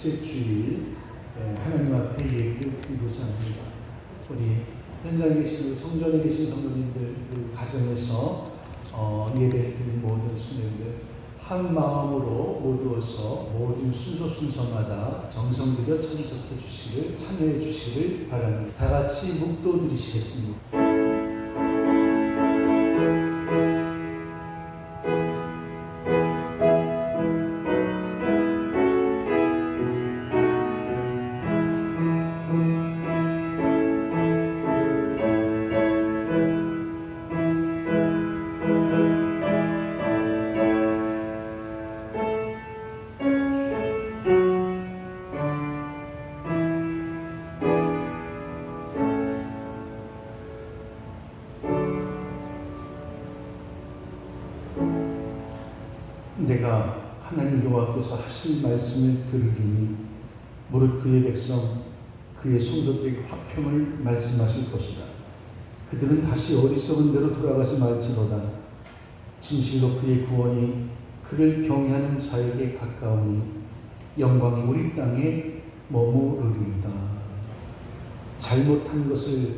둘째 주일 하나님 앞에 예배를 드리고자 합니다. 우리 현장에 계신 성전에 계신 성도님들 가정에서 예배를 드리는 모든 성도님들 한 마음으로 모두어서 모든 순서마다 정성 들여 참석해 주시기를 참여해 주시기를 바랍니다. 다 같이 묵도 드리시겠습니다. 내가 하나님 여호와께서 하신 말씀을 들으리니 무릇 그의 백성 그의 성도들에게 화평을 말씀하실 것이다. 그들은 다시 어리석은 대로 돌아가지 말지로다. 진실로 그의 구원이 그를 경외하는 자에게 가까우니 영광이 우리 땅에 머무르리이다. 잘못한 것을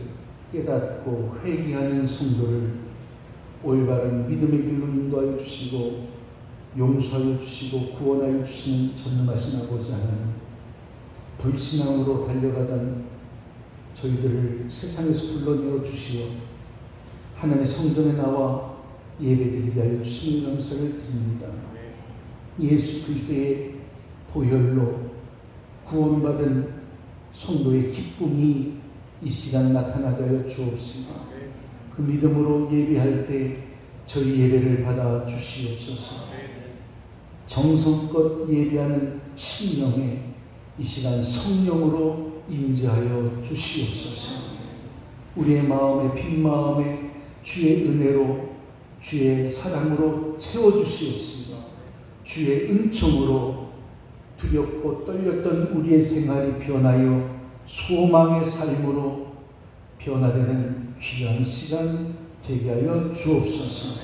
깨닫고 회개하는 성도를 올바른 믿음의 길로 인도하여 주시고 용서하여 주시고 구원하여 주시는 전능하신 아버지 하나님, 불신앙으로 달려가던 저희들을 세상에서 불러내어 주시어 하나님의 성전에 나와 예배드리게 하여 주시는 감사를 드립니다. 예수 그리스도의 보혈로 구원받은 성도의 기쁨이 이 시간 나타나게 하여 주옵시고 그 믿음으로 예배할 때 저희 예배를 받아 주시옵소서. 정성껏 예배하는 심령에 이 시간 성령으로 임재하여 주시옵소서. 우리의 마음에 빈 마음에 주의 은혜로 주의 사랑으로 채워주시옵시고 주의 은총으로 두렵고 떨렸던 우리의 생활이 변하여 소망의 삶으로 변화되는 귀한 시간 되게 하여 주옵소서.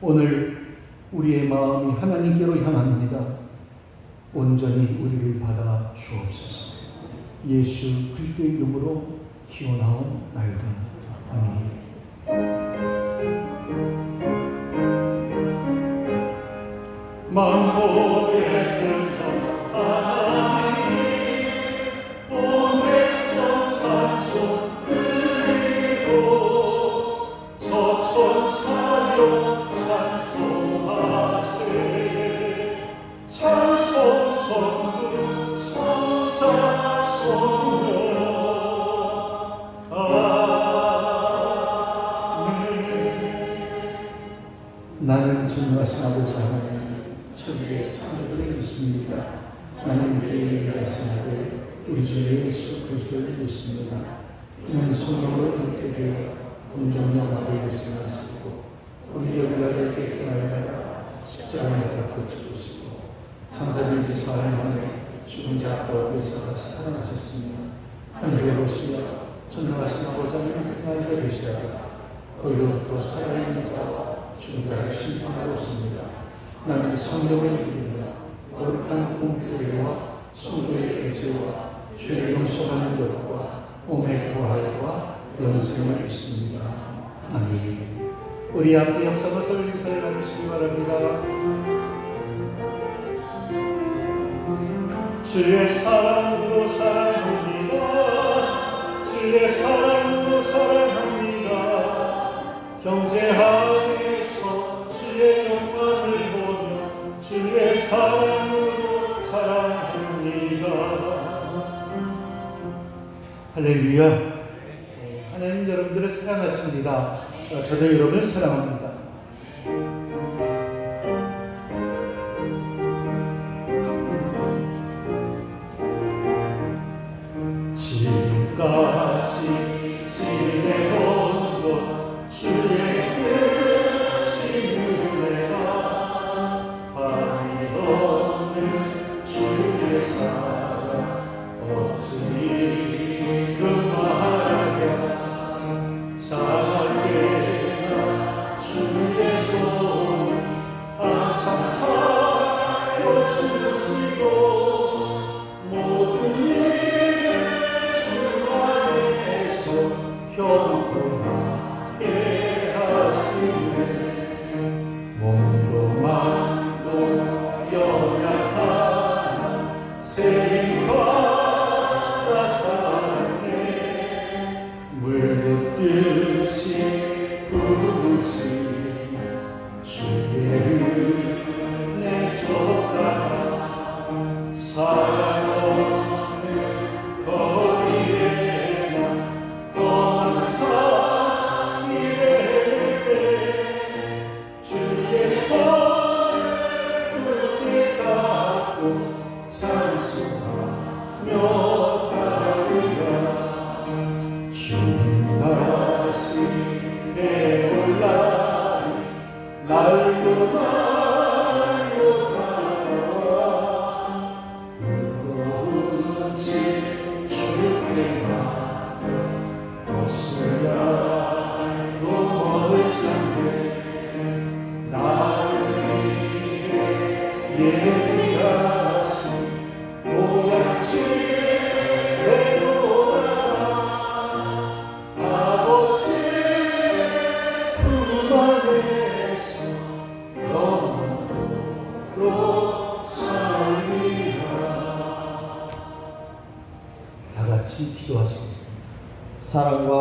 오늘 우리의 마음이 하나님께로 향합니다. 온전히 우리를 받아 주옵소서. 예수 그리스도의 이름으로 기원하옵나이다. 아멘. 만복의 근원 하나님 온 백성 찬송 드리고 저천사역 찬송하세. 찬송 성부 성자 성령 아멘. 나는 전능하신 아버지 하나님 천지의 창조주를 믿습니다. 나는 그의 일하신 아들 우리 주 예수 그리스도를 믿습니다. 그는 성령으로 잉태되어 동정녀 마리아에서 났었고 본디오 빌라도에게 고난을 십자가에 박혀 죽으시고 장사된 지 사흘 만에 죽은 자 가운데서 다시 살아나셨습니다. 하늘에 오시며 전능하신 아버지 하나님 평안자 되시다가 거기로부터 살아있는 자와 죽은 자를 심판하러 오십니다. 나는 성령을 믿습니다. 거룩한 공교회와 성도의 교제와 죄를 용서하는 것과 몸의 부활과 영생을 믿습니다. 아멘. 우리 함께 역사가서 인사를 나누시기 바랍니다. 주의 사랑으로 사랑합니다. 주의 사랑으로 사랑합니다. 형제 안에서 주의 영광을 보며 주의 사랑으로 사랑합니다. 할렐루야. 하나님 여러분들을 사랑하십니다. 저도 여러분을 사랑합니다. 지금까지 지내온 것 주의 크신 은혜가 반이 없는 주의 사랑 없으니 그만하랴. 사랑의 날로 다가와 무거운 짐 주께 맡겨 벗으려 도 멀쩡해 나를 위해 예비하신 보약지 내놓아라 아버지 품 안에서 영원토록 살리라. 다 같이 기도하시겠습니다. 사랑과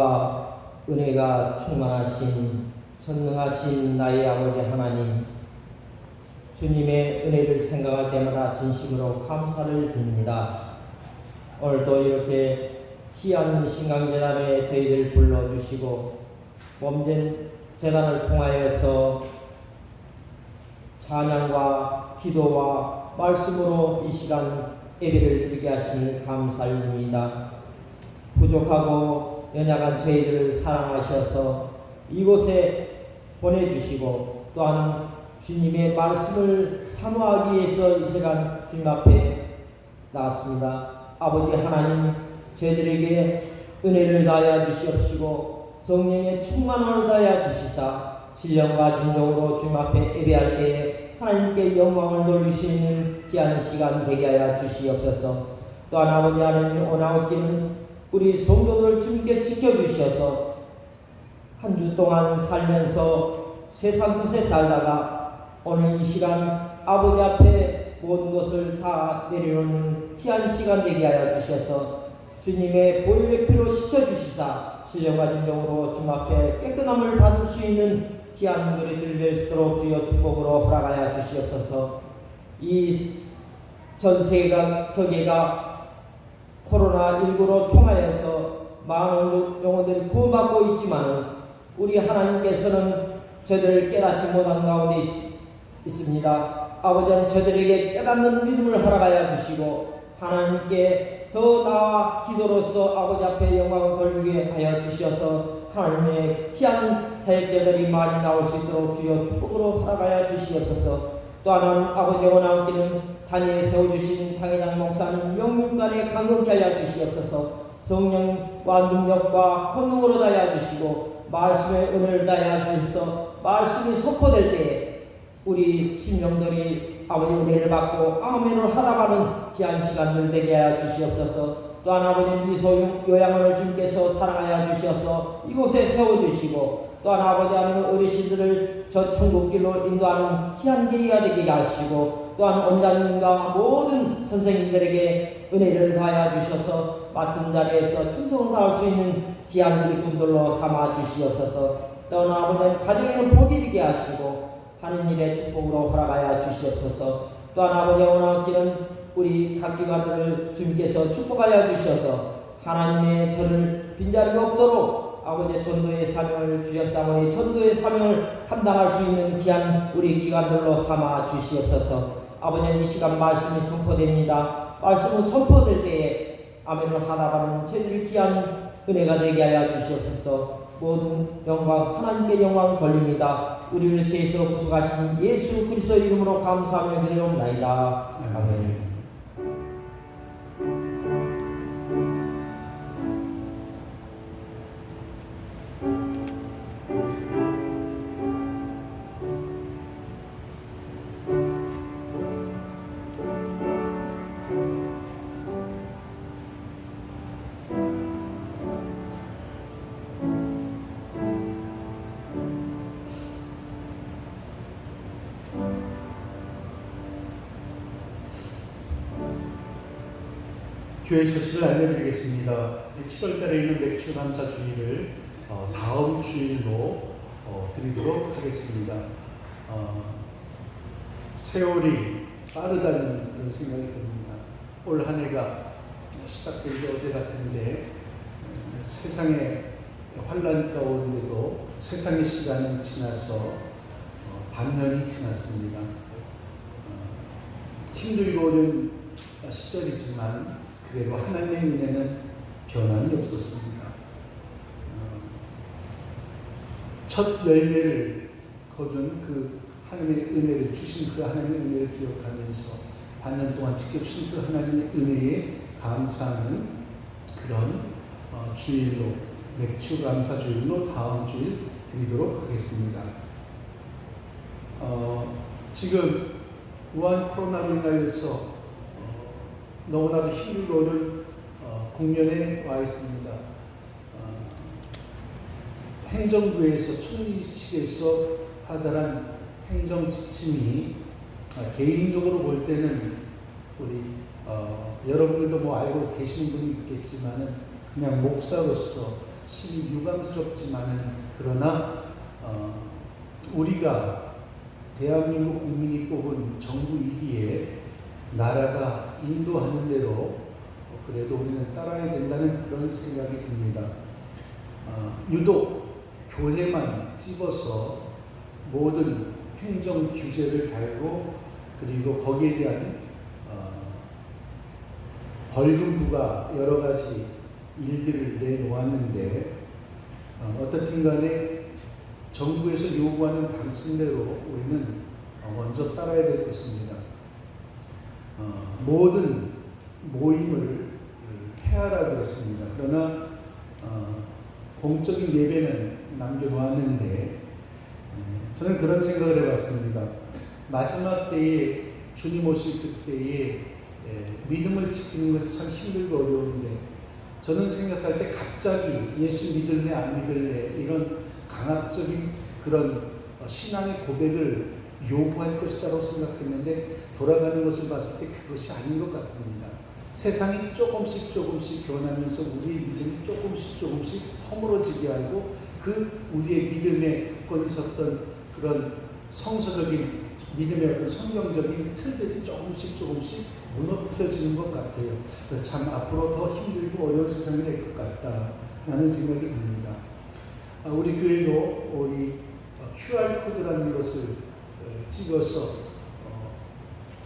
은혜가 충만하신 전능하신 나의 아버지 하나님, 주님의 은혜를 생각할 때마다 진심으로 감사를 드립니다. 오늘도 이렇게 귀한 신강재단에 저희를 불러주시고 몸된 재단을 통하여서 찬양과 기도와 말씀으로 이 시간 예배를 드리게 하심을 감사드립니다. 부족하고 연약한 저희들을 사랑하셔서 이곳에 보내주시고 또한 주님의 말씀을 사모하기 위해서 이 시간 주님 앞에 나왔습니다. 아버지 하나님, 저희들에게 은혜를 다하여 주시옵시고 성령의 충만함을 다하여 주시사 신령과 진정으로 주님 앞에 예배할 때에 하나님께 영광을 돌리시는 귀한 시간 되게 하여 주시옵소서. 또한 아버지 하나님, 오나웃기는 우리 성도들을 주님께 지켜주셔서 한 주 동안 살면서 세상 끝에 살다가 오늘 이 시간 아버지 앞에 모든 것을 다 내려놓는 귀한 시간 되게 하여 주셔서 주님의 보혈의 피로 씻겨주시사 신령과 진정으로 주님 앞에 깨끗함을 받을 수 있는 귀한 노래들 될 수 있도록 주여 축복으로 허락하여 주시옵소서. 이 전 세계가 코로나19로 통하여서 많은 영혼들이 구원받고 있지만 우리 하나님께서는 저들을 깨닫지 못한 가운데 있습니다. 아버지는 저들에게 깨닫는 믿음을 허락하여 주시고 하나님께 더 나아 기도로서 아버지 앞에 영광을 돌리게 하여 주셔서 하나님의 귀한 사역자들이 많이 나올 수 있도록 주여 축복으로 허락하여 주시옵소서. 또 하나는 아버지 원하옵기는 단위에 세워주신 당회장 목사님 명륜간에 강건케 하여 주시옵소서. 성령과 능력과 권능으로 다하여 주시고 말씀의 은혜를 다하여 주셔서 말씀이 선포될 때에 우리 심령들이 아버지 은혜를 받고 아멘을 하다가는 귀한 시간들 되게 하여 주시옵소서. 또한 아버지 미소 요양원을 주님께서 사랑하여 주셔서 이곳에 세워주시고 또한 아버지 하나님 어르신들을 저 천국길로 인도하는 귀한 계기가 되게 하시고 또한 원장님과 모든 선생님들에게 은혜를 다하여 주셔서 맡은 자리에서 충성을 다할 수 있는 귀한 일꾼들로 삼아 주시옵소서. 또한 아버지는 가정에는 복이 되게 하시고 하는 일에 축복으로 허락하여 주시옵소서. 또한 아버지 원하옵기는 우리 각 기관들을 주님께서 축복하여 주셔서 하나님의 저를 빈자리가 없도록 아버지의 전도의 사명을 주셨사오니 전도의 사명을 감당할 수 있는 귀한 우리 기관들로 삼아 주시옵소서. 아버지는 이 시간 말씀이 선포됩니다. 말씀은 선포될 때에 아멘을 하다가는 저희들이 귀한 은혜가 되게 하여 주시옵소서. 모든 영광 하나님께 영광을 돌립니다. 우리를 죄에서 구속하신 예수 그리스도 이름으로 감사하며 드리옵나이다. 아멘. 교회 소식을 알려드리겠습니다. 7월달에 있는 맥주 감사 주일을 다음 주일로 드리도록 하겠습니다. 세월이 빠르다는 그런 생각이 듭니다. 올 한 해가 시작된 지 어제 같은데 세상의 환란 가운데도 세상의 시간은 지나서 반년이 지났습니다. 힘들고는 시절이지만 그래도 하나님의 은혜는 변함이 없었습니다. 첫 열매를 거둔 그 하나님의 은혜를 주신 그 하나님의 은혜를 기억하면서 반년 동안 지켜주신 그 하나님의 은혜에 감사하는 그런 주일로, 맥주 감사 주일로 다음 주일 드리도록 하겠습니다. 지금 우한 코로나로 인하여서 너무나도 힘들고는 국면에 와 있습니다. 행정부에서 총리실에서 하달한 행정 지침이 개인적으로 볼 때는 우리 여러분들도 뭐 알고 계시는 분이 있겠지만은 그냥 목사로서 심히 유감스럽지만은 그러나 우리가 대한민국 국민이 뽑은 정부이기에 나라가 인도하는 대로 그래도 우리는 따라야 된다는 그런 생각이 듭니다. 유독 교회만 찝어서 모든 행정 규제를 달고 그리고 거기에 대한 벌금부가 여러 가지 일들을 내놓았는데 어떻든 간에 정부에서 요구하는 방침대로 우리는 먼저 따라야 될 것입니다. 모든 모임을 폐하라고 했습니다. 그러나 공적인 예배는 남겨놓았는데 저는 그런 생각을 해봤습니다. 마지막 때에 주님 오실 그때에 믿음을 지키는 것이 참 힘들고 어려운데 저는 생각할 때 갑자기 예수 믿을래 안 믿을래 이런 강압적인 그런 신앙의 고백을 요구할 것이라고 생각했는데 돌아가는 것을 봤을 때 그것이 아닌 것 같습니다. 세상이 조금씩 변하면서 우리의 믿음이 조금씩 허물어지게 하고 그 우리의 믿음에 굳건히 섰던 그런 성서적인 믿음의 어떤 성경적인 틀들이 조금씩 무너뜨려지는 것 같아요. 그래서 참 앞으로 더 힘들고 어려운 세상이 될 것 같다라는 생각이 듭니다. 우리 교회도 우리 QR코드라는 것을 찍어서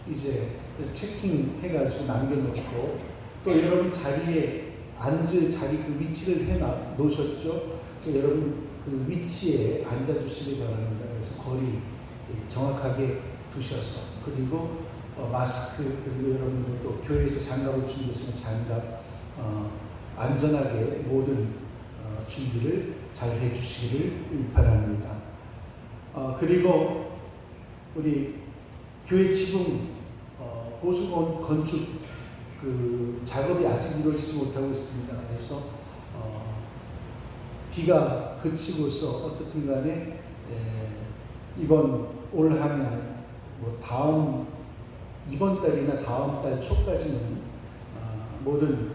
이제 체킹해가지고 남겨놓고 또 여러분 자리에 앉을 자리 그 위치를 해놓으셨죠? 여러분 그 위치에 앉아주시기 바랍니다. 그래서 거리 정확하게 두셔서 그리고 마스크 그리고 여러분들 또 교회에서 장갑을 준비했으면 장갑 안전하게 모든 준비를 잘 해주시기를 바랍니다. 그리고 우리 교회 지붕 보수 건축 그 작업이 아직 이루어지지 못하고 있습니다. 그래서 비가 그치고서 어떻든 간에 이번 올 한 해 뭐 다음 이번 달이나 다음 달 초까지는 모든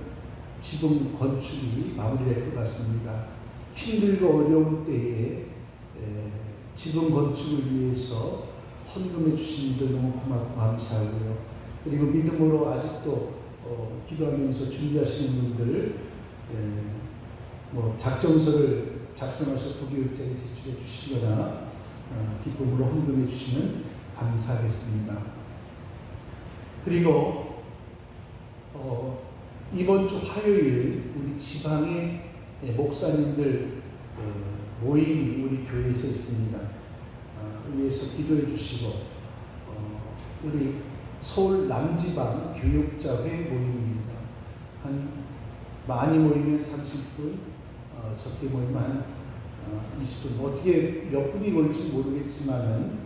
지붕 건축이 마무리될 것 같습니다. 힘들고 어려운 때에 지붕 건축을 위해서 헌금해 주신 분들 너무 고맙고 감사하고요. 그리고 믿음으로 아직도 기도하면서 준비하시는 분들 뭐 작정서를 작성해서 부교육자에 제출해 주시거나 기쁨으로 헌금해 주시면 감사하겠습니다. 그리고 이번 주 화요일 우리 지방의 목사님들 모임이 우리 교회에서 있습니다. 위해서 기도해 주시고 우리 서울 남지방 교육자회 모임입니다. 한 많이 모이면 30분, 적게 모이면 한 20분, 어떻게 몇 분이 올지 모르겠지만은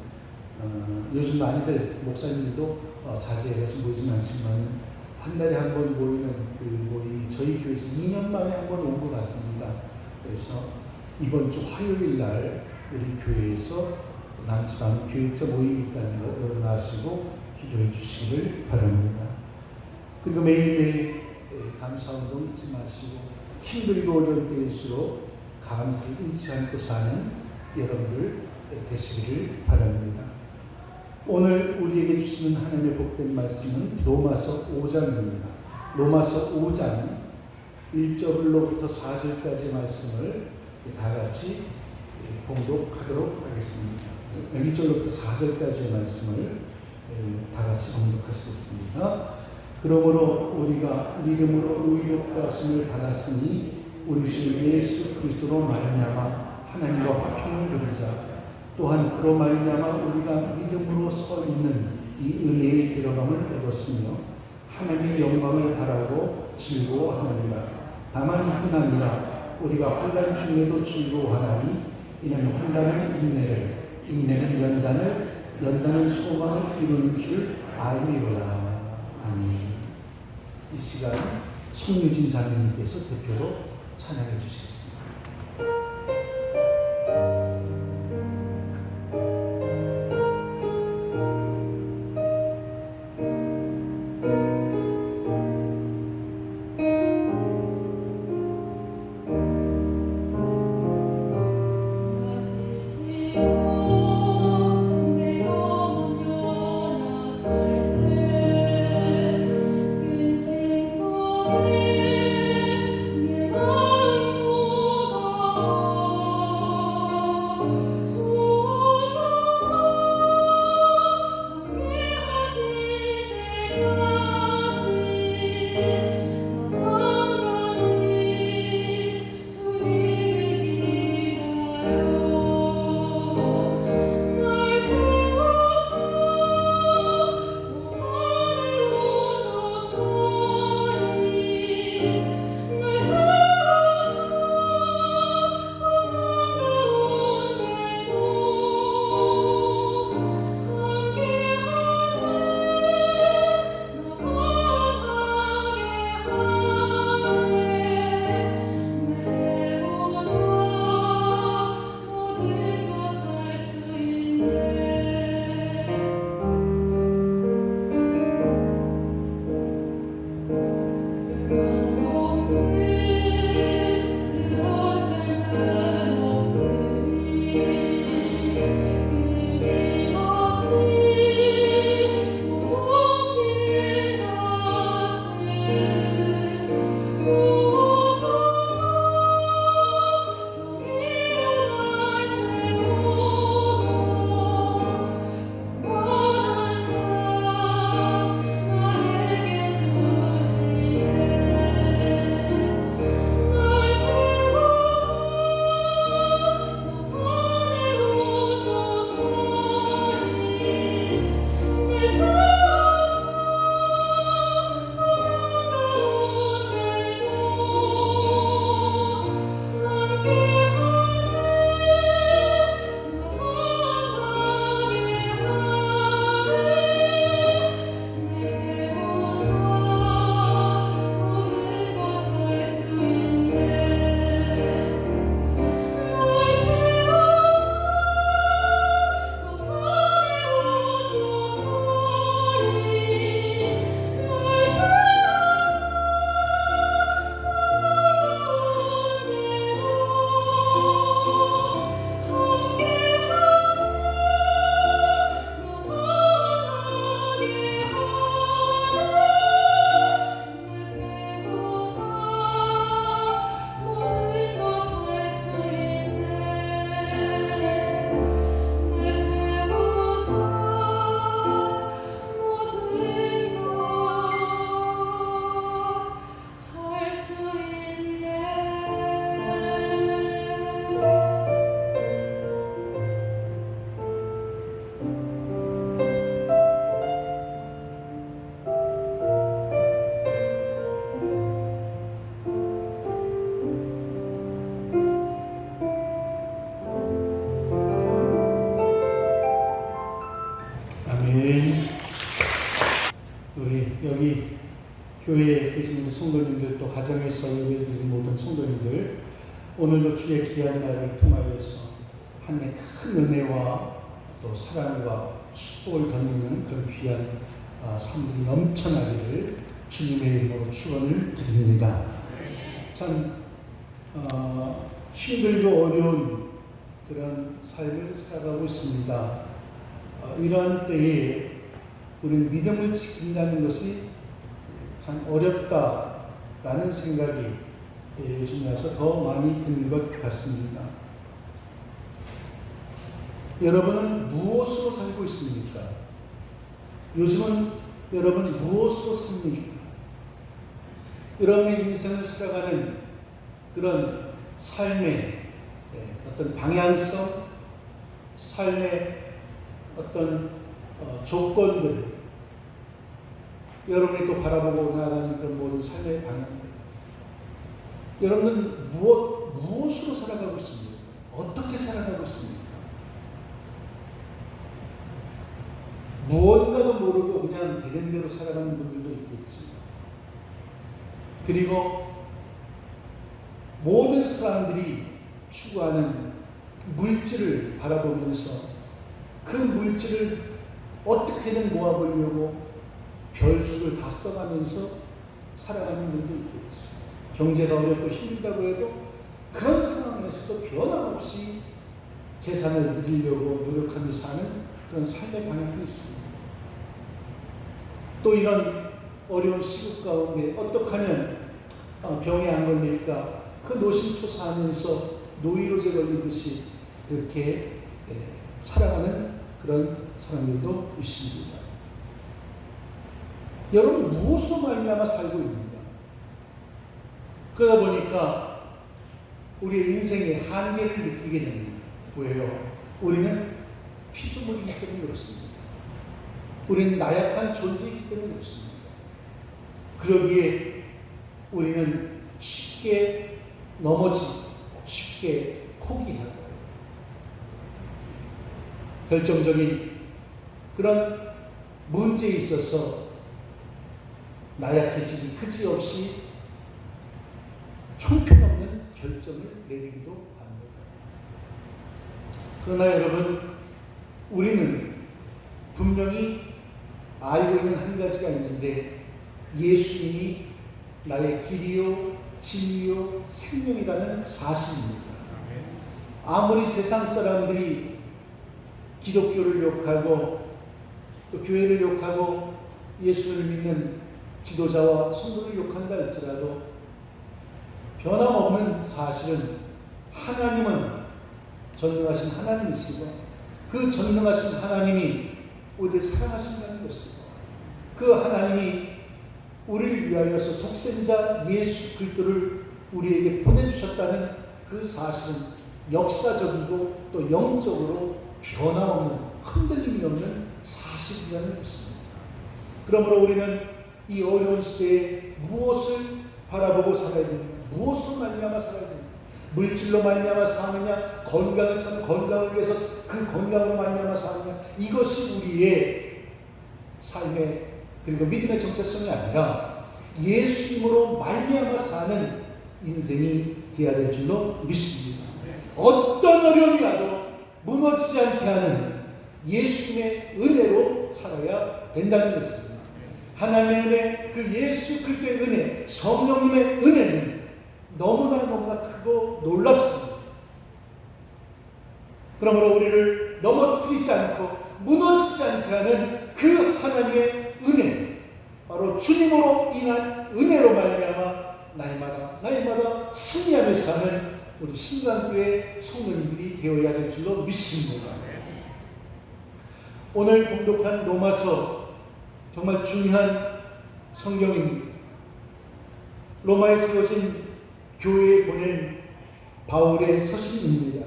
요즘 많이들 목사님들도 자제해서 모이진 않지만 한 달에 한 번 모이는 그 모임이 저희 교회에서 2년 만에 한 번 온 것 같습니다. 그래서 이번 주 화요일 날 우리 교회에서 남지방 교육자 모임이 있다는 걸 여러분 기도해 주시기를 바랍니다. 그리고 매일매일 감사운동 잊지 마시고 힘들고 어려울 때일수록 감사를 잃지 않고 사는 여러분들 되시기를 바랍니다. 오늘 우리에게 주시는 하나님의 복된 말씀은 로마서 5장입니다. 로마서 5장 1절로부터 4절까지의 말씀을 다 같이 봉독하도록 하겠습니다. 1절부터 4절까지의 말씀을 다 같이 봉독하시겠습니다. 그러므로 우리가 믿음으로 의롭다 하심을 받았으니 우리 주 예수 그리스도로 말미암아 하나님과 화평을 누리자. 또한 그로 말미암아 우리가 믿음으로 서 있는 이 은혜의 들어감을 얻었으며 하나님의 영광을 바라고 즐거워하느니라. 다만 이뿐 아니라 우리가 환난 중에도 즐거워하나니 이는 환난은 인내는 연단은 소망을 이루는 줄 알미로라. 아멘. 이 시간 송유진 자매님께서 대표로 찬양해 주시겠습니다. 교회에 계시는 성도님들 또 가정에서 예배드리는 모든 성도님들 오늘도 주의 귀한 날을 통하여서 하나님의 큰 은혜와 또 사랑과 축복을 덧입는 그런 귀한 삶이 넘쳐나기를 주님의 이름으로 축원을 드립니다. 참 힘들고 어려운 그런 삶을 살아가고 있습니다. 이런 때에 우리는 믿음을 지킨다는 것이 참 어렵다라는 생각이 요즘에 와서 더 많이 드는 것 같습니다. 여러분은 무엇으로 살고 있습니까? 요즘은 여러분 무엇으로 삽니까? 여러분의 인생을 살아가는 그런 삶의 어떤 방향성, 삶의 어떤 조건들, 여러분이 또 바라보고 나아가는 그런 모든 삶의 방향들, 여러분은 무엇으로 살아가고 있습니까? 어떻게 살아가고 있습니까? 무언가도 모르고 그냥 되는 대로 살아가는 분들도 있겠지. 그리고 모든 사람들이 추구하는 물질을 바라보면서 그 물질을 어떻게든 모아보려고 별수를 다 써가면서 살아가는 분도 있겠죠. 경제가 어렵고 힘들다고 해도 그런 상황에서도 변함없이 재산을 누리려고 노력하며 사는 그런 삶의 방향이 있습니다. 또 이런 어려운 시국 가운데 어떻게 하면 병에 안 걸릴까, 그 노심초사하면서 노이로제 걸리듯이 그렇게 살아가는 그런 사람들도 있습니다. 여러분, 무엇으로 말미암아 살고 있는가? 그러다 보니까 우리의 인생의 한계를 느끼게 됩니다. 왜요? 우리는 피조물이기 때문에 그렇습니다. 우리는 나약한 존재이기 때문에 그렇습니다. 그러기에 우리는 쉽게 넘어지고 쉽게 포기하고 결정적인 그런 문제에 있어서 나약해지기 그지없이 형편없는 결정을 내리기도 합니다. 그러나 여러분, 우리는 분명히 알고 있는 한 가지가 있는데, 예수님이 나의 길이요 진리요 생명이라는 사실입니다. 아무리 세상 사람들이 기독교를 욕하고 또 교회를 욕하고 예수를 믿는 지도자와 성도를 욕한다 할지라도 변함없는 사실은 하나님은 전능하신 하나님이시고 그 전능하신 하나님이 우리를 사랑하신다는 것이고 그 하나님이 우리를 위하여서 독생자 예수 그리스도를 우리에게 보내주셨다는 그 사실은 역사적이고 또 영적으로 변함없는 흔들림이 없는 사실이라는 것입니다. 그러므로 우리는 이 어려운 시대에 무엇을 바라보고 살아야 됩니까? 무엇으로 말미암아 살아야 됩니까? 물질로 말미암아 사느냐, 건강을 찾는 건강을 위해서 그 건강으로 말미암아 사느냐, 이것이 우리의 삶의 그리고 믿음의 정체성이 아니라 예수님으로 말미암아 사는 인생이 되어야 될 줄로 믿습니다. 어떤 어려움이 와도 무너지지 않게 하는 예수님의 은혜로 살아야 된다는 것입니다. 하나님의 은혜, 그 예수 그리스도의 은혜, 성령님의 은혜는 너무나 크고 놀랍습니다. 그러므로 우리를 넘어뜨리지 않고 무너지지 않게 하는 그 하나님의 은혜, 바로 주님으로 인한 은혜로 말미암아 날마다 승리하며 사는 우리 신강교회 성도님들이 되어야 될 줄로 믿습니다. 오늘 봉독한 로마서 정말 중요한 성경입니다. 로마에 세워진 교회에 보낸 바울의 서신입니다.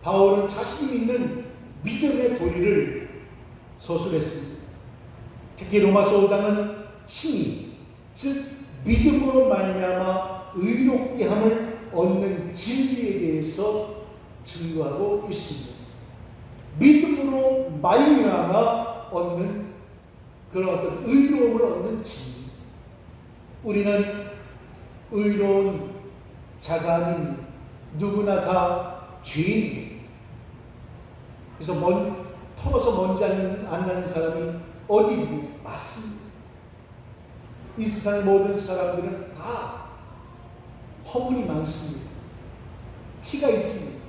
바울은 자신이 믿는 믿음의 도리를 서술했습니다. 특히 로마서 5장은 칭의, 즉 믿음으로 말미암아 의롭게 함을 얻는 진리에 대해서 증거하고 있습니다. 믿음으로 말미암아 얻는 그런 어떤 의로움을 얻는 진리. 우리는 의로운 자가 아닌 누구나 다 죄인. 그래서 털어서 먼지 안 나는 사람이 어디 있고 맞습니다. 이 세상의 모든 사람들은 다 허물이 많습니다. 티가 있습니다.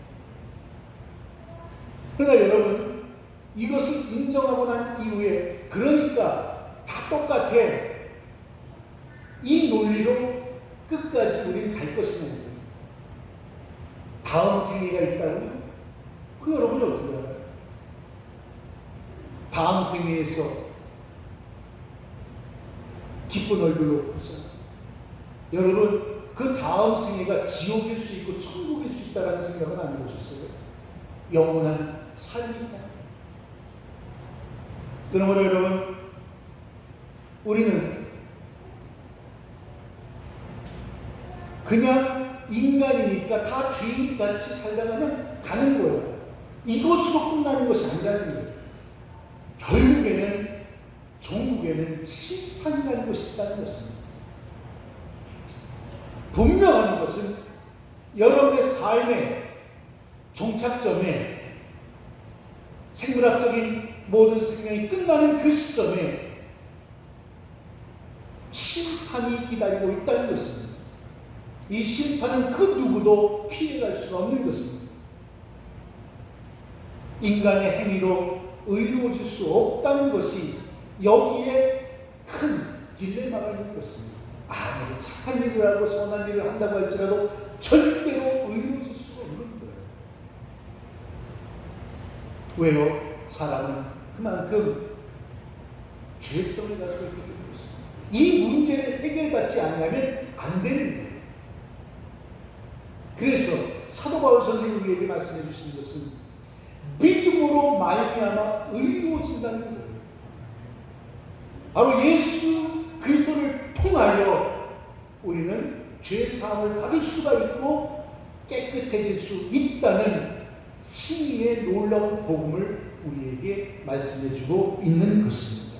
그러나 여러분, 이것을 인정하고 난 이후에 그러니까 다 똑같아, 이 논리로 끝까지 우리는 갈 것이냐. 다음 생애가 있다고요? 그 여러분이 어떻게 알아요? 다음 생애에서 기쁜 얼굴로 보자. 여러분, 그 다음 생애가 지옥일 수 있고 천국일 수 있다는 생각은 안 해보셨어요? 영원한 삶이다. 그러므로 여러분, 우리는 그냥 인간이니까 다 죄인같이 살다가 그냥 가는 거예요. 이것으로 끝나는 것이 아니라는 거예요. 결국에는 종국에는 심판이라는 것이 있다는 것입니다. 분명한 것은 여러분의 삶의 종착점에, 생물학적인 모든 생명이 끝나는 그 시점에 심판이 기다리고 있다는 것입니다. 이 심판은 그 누구도 피해갈 수가 없는 것입니다. 인간의 행위로 의로워질 수 없다는 것이 여기에 큰 딜레마가 있는 것입니다. 아무리 착한 일을 하고 선한 일을 한다고 할지라도 절대로 의로워질 수가 없는 거예요. 왜요? 사람은 그만큼 죄성을 가지고 있기 때문입니다. 이 문제를 해결받지 않으면 안 되는 거예요. 그래서 사도 바울 선생님이 우리에게 말씀해 주신 것은 믿음으로 말미암아 의로워진다는 거예요. 바로 예수 그리스도를 통하여 우리는 죄 사함을 받을 수가 있고 깨끗해질 수 있다는 진리의 놀라운 복음을 우리에게 말씀해 주고 있는 것입니다.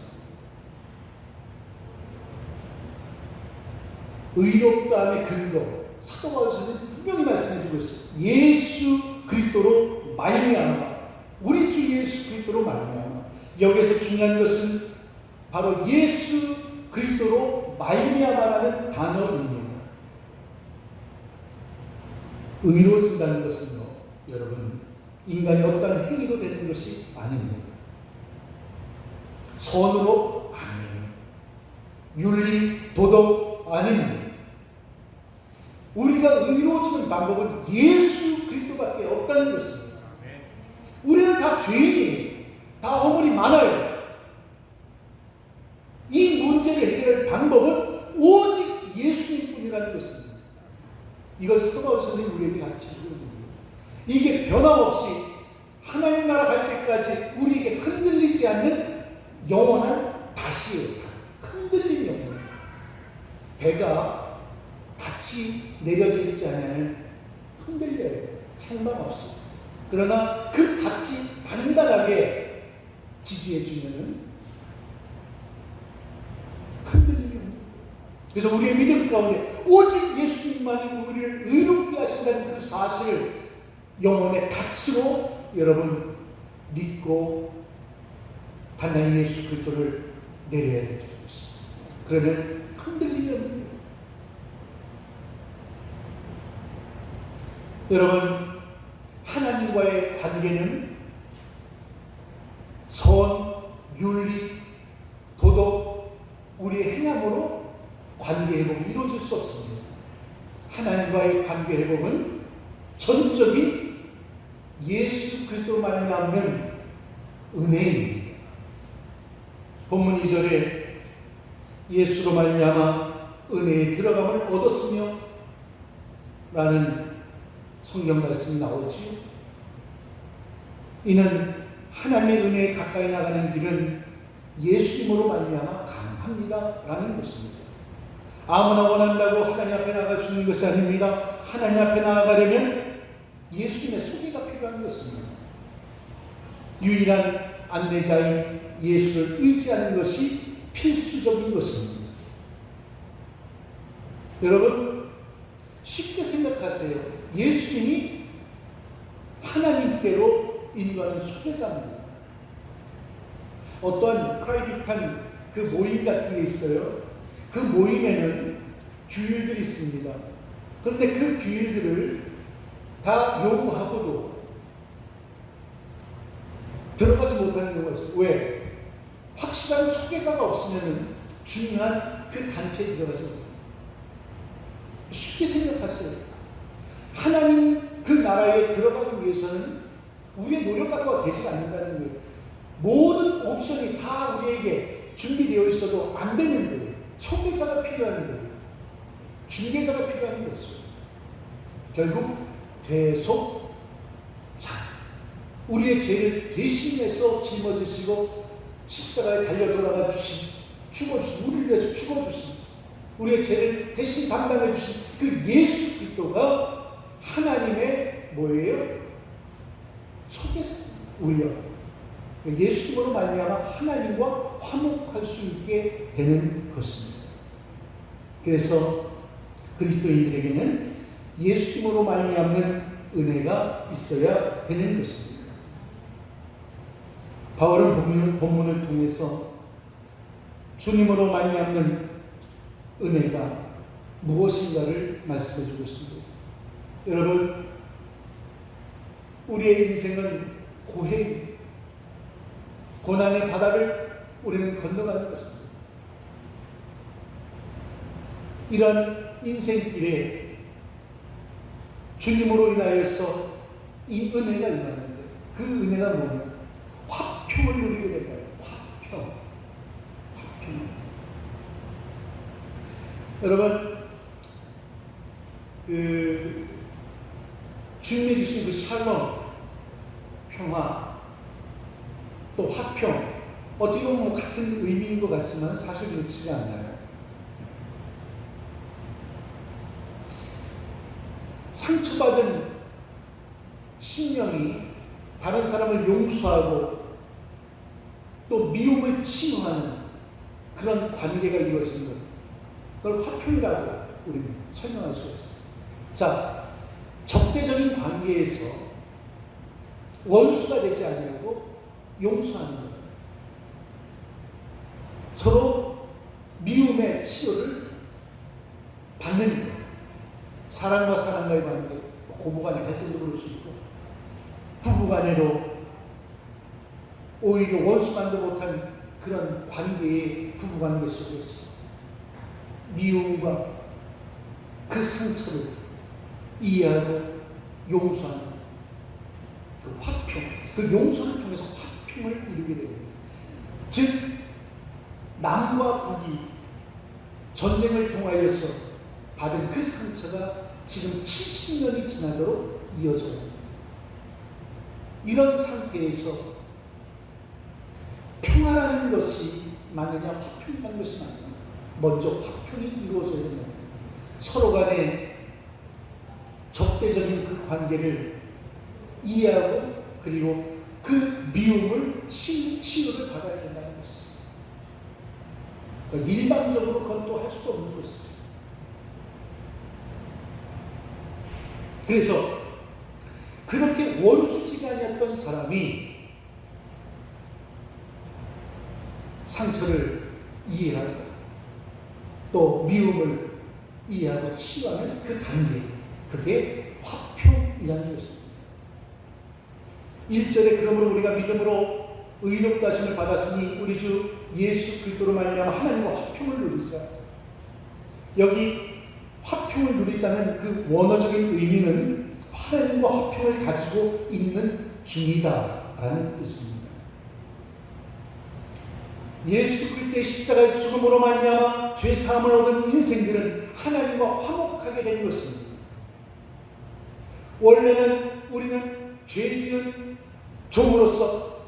의롭다함의 근거, 사도 바울 선생님이 분명히 말씀해 주고 있어요. 예수 그리스도로 말미암아, 우리 주 예수 그리스도로 말미암아. 여기서 중요한 것은 바로 예수 그리스도로 말미암아라는 단어입니다. 의로워진다는 것은요, 여러분, 인간이 어떤 행위로 되는 것이 아닙니다. 선으로 아니에요. 윤리, 도덕 아닙니다. 우리가 의로워지는 방법은 예수 그리스도밖에 없다는 것입니다. 우리는 다 죄인이에요. 다 허물이 많아요. 이 문제를 해결할 방법은 오직 예수님뿐이라는 것입니다. 이걸 사도 바울 선생님이 우리에게 가르치시는 거예요. 이게 변함없이 하나님 나라 갈 때까지 우리에게 흔들리지 않는 영원한 다시예요. 흔들림이 없는 거예요. 배가 같이 내려져 있지 않으면 흔들려요. 향방 없이. 그러나 그 같이 단단하게 지지해 주면은 흔들림이 없는 거예요. 그래서 우리의 믿음 가운데 오직 예수님만이 우리를 의롭게 하신다는 그 사실을 영혼의 닻으로 여러분 믿고 단단히 예수 그리스도를 내려야 되는 것입니다. 그러면 흔들림이 없는 거예요. 여러분, 하나님과의 관계는 선, 윤리, 도덕, 우리의 행함으로 관계 회복이 이루어질 수 없습니다. 하나님과의 관계 회복은 전적인 예수 그리스도로 말미암는 은혜입니다. 본문 2절에 예수로 말미암아 은혜에 들어감을 얻었으며 라는 성경 말씀이 나오지요. 이는 하나님의 은혜에 가까이 나가는 길은 예수님으로 말미암아 가능합니다 라는 것입니다. 아무나 원한다고 하나님 앞에 나아갈 수 있는 것이 아닙니다. 하나님 앞에 나아가려면 예수님의 소개가 필요한 것입니다. 유일한 안내자인 예수를 의지하는 것이 필수적인 것입니다. 여러분, 쉽게 생각하세요. 예수님이 하나님께로 인도하는 소개자입니다. 어떤 프라이빗한 그 모임 같은 게 있어요. 그 모임에는 규율들이 있습니다. 그런데 그 규율들을 다 요구하고도 들어가지 못하는 경우가 있어요. 왜? 확실한 소개자가 없으면 중요한 그 단체에 들어가지 못해요. 쉽게 생각하세요. 하나님 그 나라에 들어가기 위해서는 우리의 노력 갖고가 되지 않는다는 거예요. 모든 옵션이 다 우리에게 준비되어 있어도 안 되는 거예요. 소개자가 필요한 거예요. 중개자가 필요한 거죠. 결국 대속자, 우리의 죄를 대신해서 짊어지시고 십자가에 달려 돌아가 죽어주신, 우리를 위해서 죽어주신, 우리의 죄를 대신 담당해 주신 그 예수 그리스도가 하나님의 뭐예요? 속에서 우리요. 예수님으로 말미암아 하나님과 화목할 수 있게 되는 것입니다. 그래서 그리스도인들에게는 예수님으로 말미암는 은혜가 있어야 되는 것입니다. 바울은 본문을 통해서 주님으로 말미암는 은혜가 무엇인가를 말씀해 주고 있습니다. 여러분, 우리의 인생은 고난의 바다를 우리는 건너가는 것입니다. 이런 인생길에 주님으로 인하여서 이 은혜가 임하는데, 그 은혜가 뭐냐? 화평을 누리게 된다. 화평. 여러분, 주님이 주신 그 샬롬, 평화, 또 화평, 어떻게 보면 같은 의미인 것 같지만 사실 그렇지가 않아요. 상처받은 심령이 다른 사람을 용서하고 또 미움을 치유하는 그런 관계가 이루어지는 것, 그걸 화평이라고 우리는 설명할 수가 있어요. 자, 적대적인 관계에서 원수가 되지 않으려고 용서하는 것, 서로 미움의 치유를 받는 것, 사랑과 사랑과의 관계, 고부간의 갈등도 그럴 수 있고, 부부간에도 오히려 원수만도 못한 그런 관계의 부부관계 속에서 미움과 그 상처를 이해하고 용서하는 그 화평, 그 용서를 통해서 화평을 이루게 됩니다. 즉, 남과 북이 전쟁을 통하여서 받은 그 상처가 지금 70년이 지나도록 이어져요. 이런 상태에서 평화라는 것이 맞느냐, 화평이라는 것이 맞느냐? 먼저 화평이 이루어져야 된다. 서로 간에 적대적인 그 관계를 이해하고 그리고 그 미움을 치유를 받아야 된다는 것입니다. 그러니까 일반적으로 그건 또 할 수 없는 것입니다. 그래서 그렇게 원수지간이었던 사람이 상처를 이해하고 또 미움을 이해하고 치유하는 그 단계, 그게 화평이라는 것입니다. 1절에 그러므로 우리가 믿음으로 의롭다 하심을 받았으니 우리 주 예수 그리스도로 말미암아 하나님과 화평을 누리자. 여기 화평을 누리자는 그 원어적인 의미는 하나님과 화평을 가지고 있는 중이다라는 뜻입니다. 예수 그리스도의 십자가의 죽음으로 말미암아 죄 사함을 얻은 인생들은 하나님과 화목하게 된 것입니다. 원래는 우리는 죄 지은 종으로서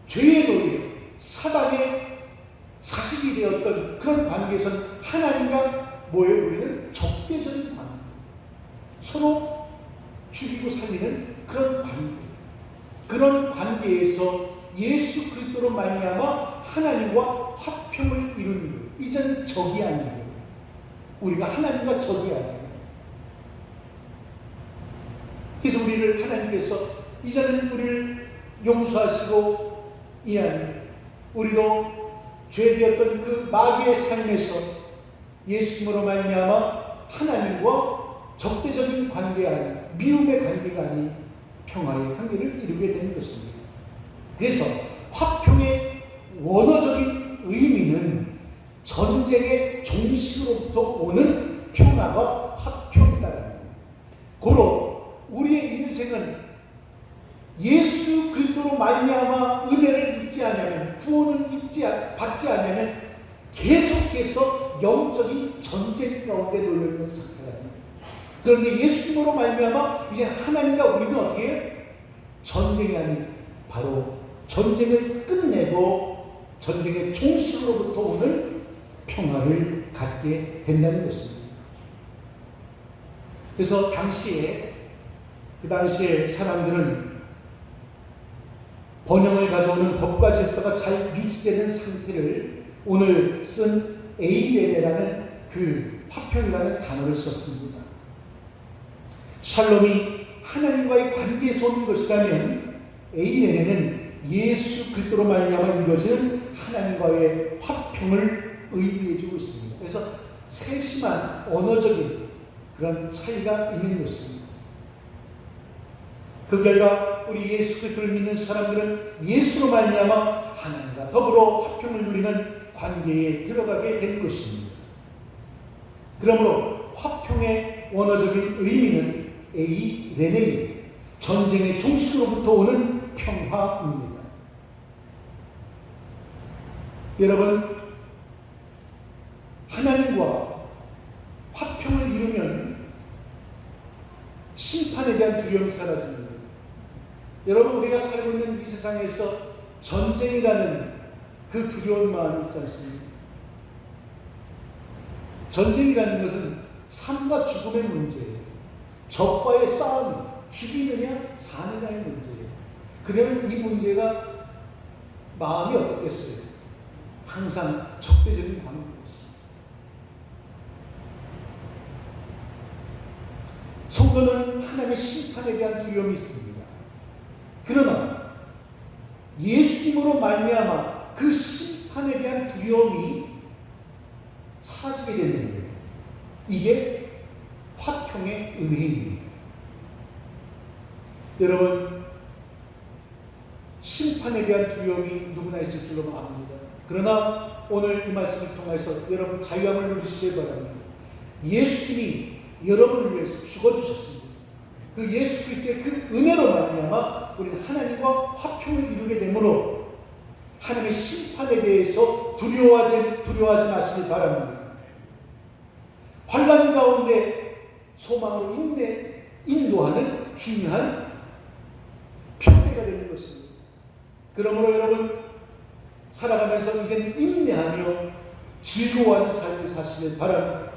죄의 노예, 사단의 사식이 되었던 그런 관계에서는 하나님과 우리는 적대적인 관계, 서로 죽이고 살리는 그런 관계, 그런 관계에서 예수 그리스도로 말미암아 하나님과 화평을 이루는 것. 이제는 적이 아니고 우리가 하나님과 적이 아니에요. 그래서 우리를 하나님께서 이제는 우리를 용서하시고 이해하는, 우리도 죄되었던 그 마귀의 삶에서 예수님으로 말미암아 하나님과 적대적인 관계가 아닌, 미움의 관계가 아닌 평화의 관계를 이루게 되는 것입니다. 그래서 화평의 원어적인 의미는 전쟁의 종식으로부터 오는 평화가 화평이다라는 거예요. 고로 우리의 인생은 예수 그리스도로 말미암아 은혜를 입지 않으면, 구원을 받지 않으면 계속해서 영적인 전쟁 가운데 놓여있는 상태가 됩니다. 그런데 예수님으로 말미암아 이제 하나님과 우리는 어떻게 해요? 전쟁이 아닌 바로 전쟁을 끝내고 전쟁의 종식으로부터 오는 평화를 갖게 된다는 것입니다. 그래서 그 당시에 사람들은 번영을 가져오는 법과 질서가 잘 유지되는 상태를 오늘 쓴 에이레네라는 그 화평이라는 단어를 썼습니다. 샬롬이 하나님과의 관계에서 오는 것이라면 에이레네는 예수 그리스도로 말미암아 이루어지는 하나님과의 화평을 의미해주고 있습니다. 그래서 세심한 언어적인 그런 차이가 있는 것입니다. 그 결과 우리 예수 그리스도를 믿는 사람들은 예수로 말미암아 하나님과 더불어 화평을 누리는 관계에 들어가게 된 것입니다. 그러므로 화평의 원어적인 의미는 에이레네, 전쟁의 종식으로부터 오는 평화입니다. 여러분, 하나님과 화평을 이루면 심판에 대한 두려움이 사라집니다. 여러분, 우리가 살고 있는 이 세상에서 전쟁이라는 그 두려운 마음이 있지 않습니까? 전쟁이라는 것은 삶과 죽음의 문제예요. 적과의 싸움, 죽이느냐 사느냐의 문제예요. 그러면 이 문제가 마음이 어떻겠어요? 항상 적대적인 마음이 되겠어요. 성도는 하나님의 심판에 대한 두려움이 있습니다. 그러나 예수님으로 말미암아 그 심판에 대한 두려움이 사라지게 되는데 이게 화평의 은혜입니다. 여러분, 심판에 대한 두려움이 누구나 있을 줄로 압니다. 그러나 오늘 이 말씀을 통해서 여러분 자유함을 누리시길 바랍니다. 예수님이 여러분을 위해서 죽어주셨습니다. 그 예수 그리스도의 그 은혜로 말미암아 우리는 하나님과 화평을 이루게 되므로 하나님의 심판에 대해서 두려워하지 마시길 바랍니다. 환난 가운데 소망으로 인도하는 중요한 표대가 되는 것입니다. 그러므로 여러분 살아가면서 이제는 인내하며 즐거워하는 삶을 사시길 바랍니다.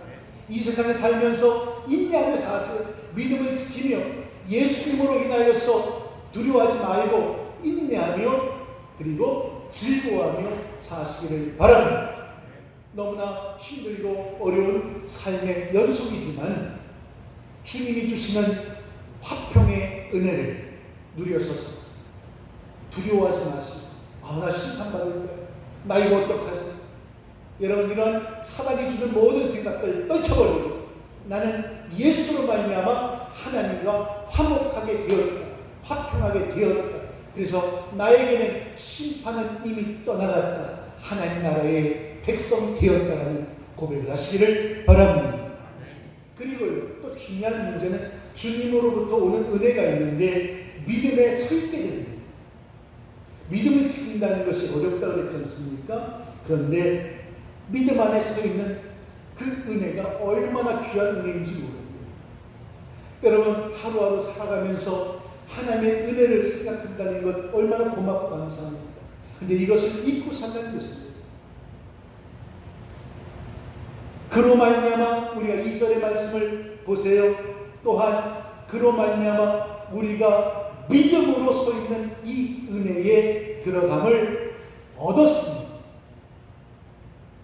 이 세상에 살면서 인내하며 사세요. 믿음을 지키며 예수님으로 인하여서 두려워하지 말고 인내하며 그리고 즐거워하며 사시기를 바랍니다. 너무나 힘들고 어려운 삶의 연속이지만 주님이 주시는 화평의 은혜를 누려서서 두려워하지 마시고 나 심판받을 거야. 나 이거 어떡하지? 여러분, 이런 사단이 주는 모든 생각들 떨쳐버리고 나는 예수로 말미암아 하나님과 화목하게 되었다. 화평하게 되었다. 그래서 나에게는 심판은 이미 떠나갔다. 하나님 나라의 백성 되었다는 고백을 하시기를 바랍니다. 그리고 또 중요한 문제는 주님으로부터 오는 은혜가 있는데 믿음에 서 있게 됩니다. 믿음을 지킨다는 것이 어렵다고 그랬지 않습니까? 그런데 믿음 안에 서 있는 그 은혜가 얼마나 귀한 은혜인지 모릅니다. 여러분, 하루하루 살아가면서 하나님의 은혜를 생각한다는 것 얼마나 고맙고 감사합니다. 그런데 이것을 잊고 산다는 것입니다. 그로 말미암아 우리가 2절의 말씀을 보세요. 또한 그로 말미암아 우리가 믿음으로 서 있는 이 은혜에 들어감을 얻었습니다.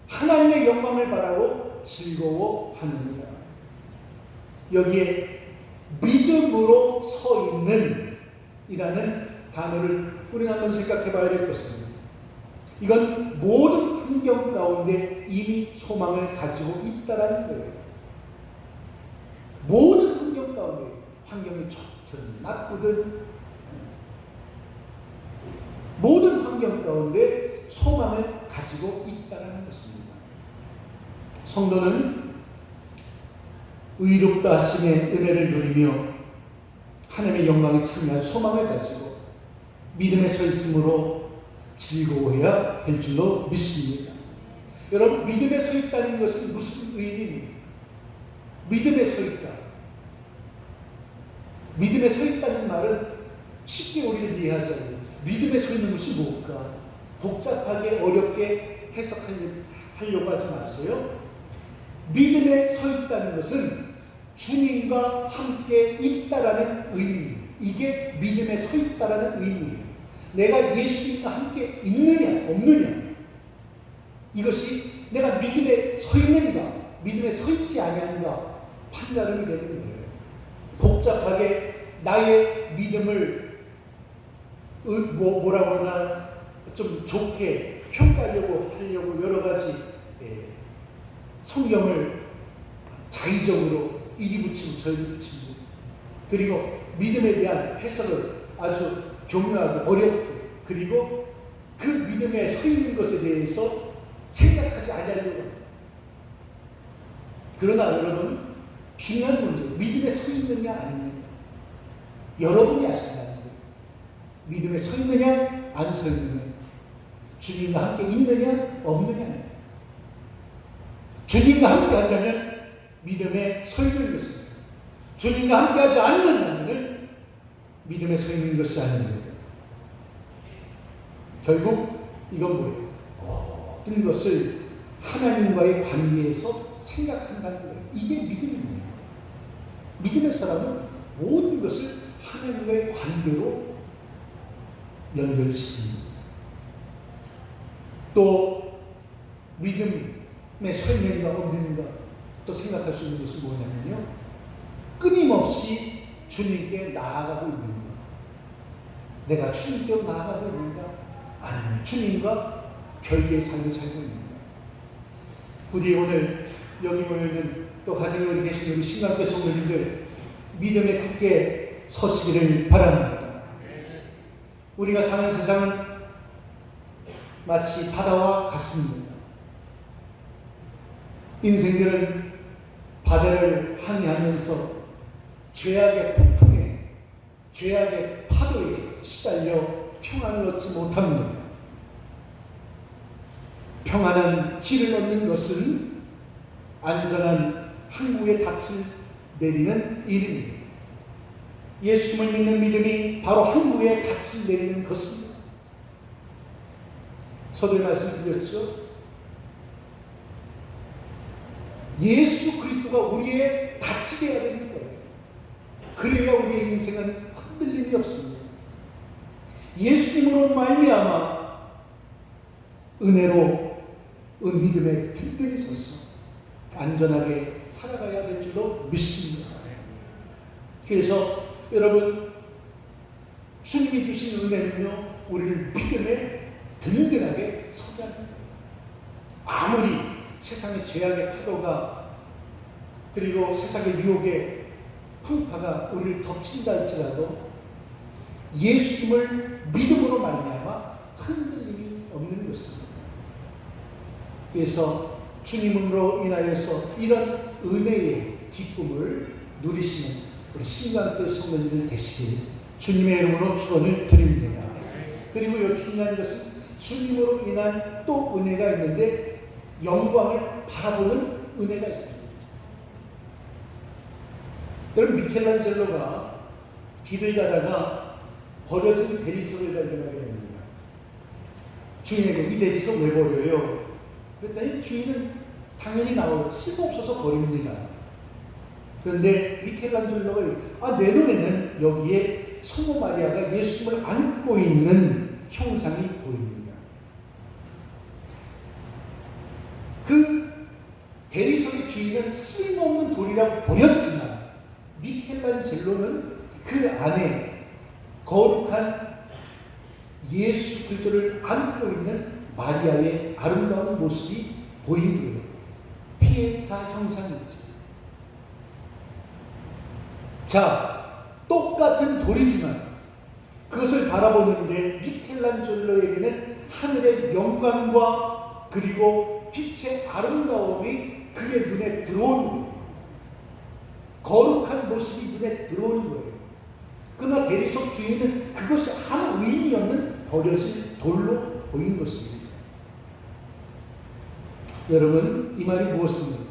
하나님의 영광을 바라고 즐거워하느니라. 여기에 믿음으로 서 있는 이라는 단어를 우리가 한번 생각해 봐야 될 것입니다. 이건 모든 환경 가운데 이미 소망을 가지고 있다라는 거예요. 모든 환경 가운데, 환경이 좋든 나쁘든 모든 환경 가운데 소망을 가지고 있다라는 것입니다. 성도는 의롭다 하심의 은혜를 누리며 하나님의 영광에 참여한 소망을 가지고 믿음에 서 있으므로 즐거워해야 될 줄로 믿습니다. 여러분, 믿음에 서 있다는 것은 무슨 의미입니까? 믿음에 서 있다. 믿음에 서 있다는 말은 쉽게 쉽게 우리를 이해하자면 믿음에 서 있는 것이 뭘까? 복잡하게 어렵게 해석하려고 하지 마세요. 믿음에 서 있다는 것은 주님과 함께 있다라는 의미입니다. 이게 믿음에 서 있다라는 의미예요. 내가 예수님과 함께 있느냐 없느냐, 이것이 내가 믿음에 서 있는가 믿음에 서 있지 아니한가 판단이 되는 거예요. 복잡하게 나의 믿음을 뭐라고 하나 좀 좋게 평가하려고 여러 가지 성경을 자의적으로 이리 붙이고 저리 붙이고, 그리고 믿음에 대한 해석을 아주 교묘하게 어렵게, 그리고 그 믿음에 서 있는 것에 대해서 생각하지 않으려고 합니다. 그러나 여러분, 중요한 문제, 믿음에 서 있느냐 아니느냐, 여러분이 아신다는 거예요. 믿음에 서 있느냐 안 서 있느냐, 주님과 함께 있느냐 없느냐. 주님과 함께 한다면 믿음에 서 있는 것입니다. 주님과 함께 하지 않는다면 믿음에 서 있는 것이 아닙니다. 결국 이건 뭐예요? 모든 것을 하나님과의 관계에서 생각한다는 거예요. 이게 믿음입니다. 믿음의 사람은 모든 것을 하나님과의 관계로 연결시킵니다. 또 믿음에 서 있는가 없는가 또 생각할 수 있는 것은 뭐냐면요, 끊임없이 주님께 나아가고 있는가, 내가 주님께 나아가고 있는가, 아니면 주님과 별개의 삶을 살고 있는가. 부디 오늘 여기 모여있는 또 가정에 우리 계신 우리 신학교 성도님들 믿음에 굳게 서시기를 바랍니다. 우리가 사는 세상은 마치 바다와 같습니다. 인생들은 바다를 항해하면서 죄악의 폭풍에, 죄악의 파도에 시달려 평안을 얻지 못합니다. 평안한 길을 얻는 것은 안전한 항구에 닻을 내리는 일입니다. 예수님을 믿는 믿음이 바로 항구에 닻을 내리는 것입니다. 서두에 말씀드렸죠. 예수 그리스도가 우리의 닻이 되어야 되는 거예요. 그래야 우리의 인생은 흔들림이 없습니다. 예수님으로 말미암아 은혜로 믿음의 든든히 서서 안전하게 살아가야 될 줄로 믿습니다. 그래서 여러분, 주님이 주신 은혜는요, 우리를 믿음에 든든하게 서게 합니다. 아무리 세상의 죄악의 파도가, 그리고 세상의 유혹의 풍파가 우리를 덮친다 할지라도 예수님을 믿음으로 말미암아 흔들림이 없는 것입니다. 그래서 주님으로 인하여서 이런 은혜의 기쁨을 누리시는 우리 신강교회 성도님들 되시길 주님의 이름으로 축원을 드립니다. 그리고 이 중요한 것은 주님으로 인한 또 은혜가 있는데 영광을 바라보는 은혜가 있습니다. 여러분, 미켈란젤로가 길을 가다가 버려진 대리석을 발견하게 됩니다. 주인에게 이 대리석 왜 버려요? 그랬더니 주인은 당연히 쓸모없어서 버립니다. 그런데 미켈란젤로가 내 눈에는 여기에 성모 마리아가 예수님을 안고 있는 형상이 보입니다. 그 대리석의 주인은 쓸모없는 돌이라고 버렸지만 미켈란젤로는 그 안에 거룩한 예수 그리스도를 안고 있는 마리아의 아름다운 모습이 보이는 거예요. 피에타 형상이죠. 자, 똑같은 돌이지만 그것을 바라보는데 미켈란젤로에게는 하늘의 영광과 그리고 빛의 아름다움이 그의 눈에 들어오는 거예요. 거룩한 모습이 눈에 들어오는 거예요. 그러나 대리석 주인은 그것이 아무 의미 없는 버려진 돌로 보이는 것입니다. 여러분, 이 말이 무엇입니까?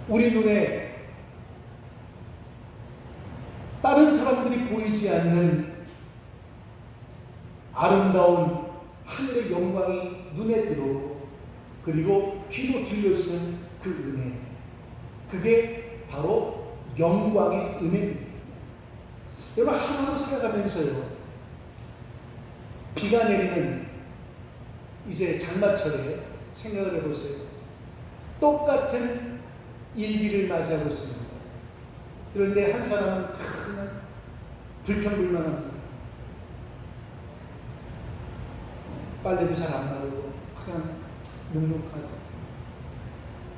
우리 눈에 다른 보이지 않는 아름다운 하늘의 영광이 눈에 들어오고 그리고 귀로 들려지는 그 은혜, 그게 바로 영광의 은혜입니다. 여러분, 하루하루 살아가면서요, 비가 내리는 이제 장마철에 생각을 해보세요. 똑같은 일기를 맞이하고 있습니다. 그런데 한 사람은 그냥 불평불만합니다. 빨래도 잘 안 나오고 그냥 눅눅하고.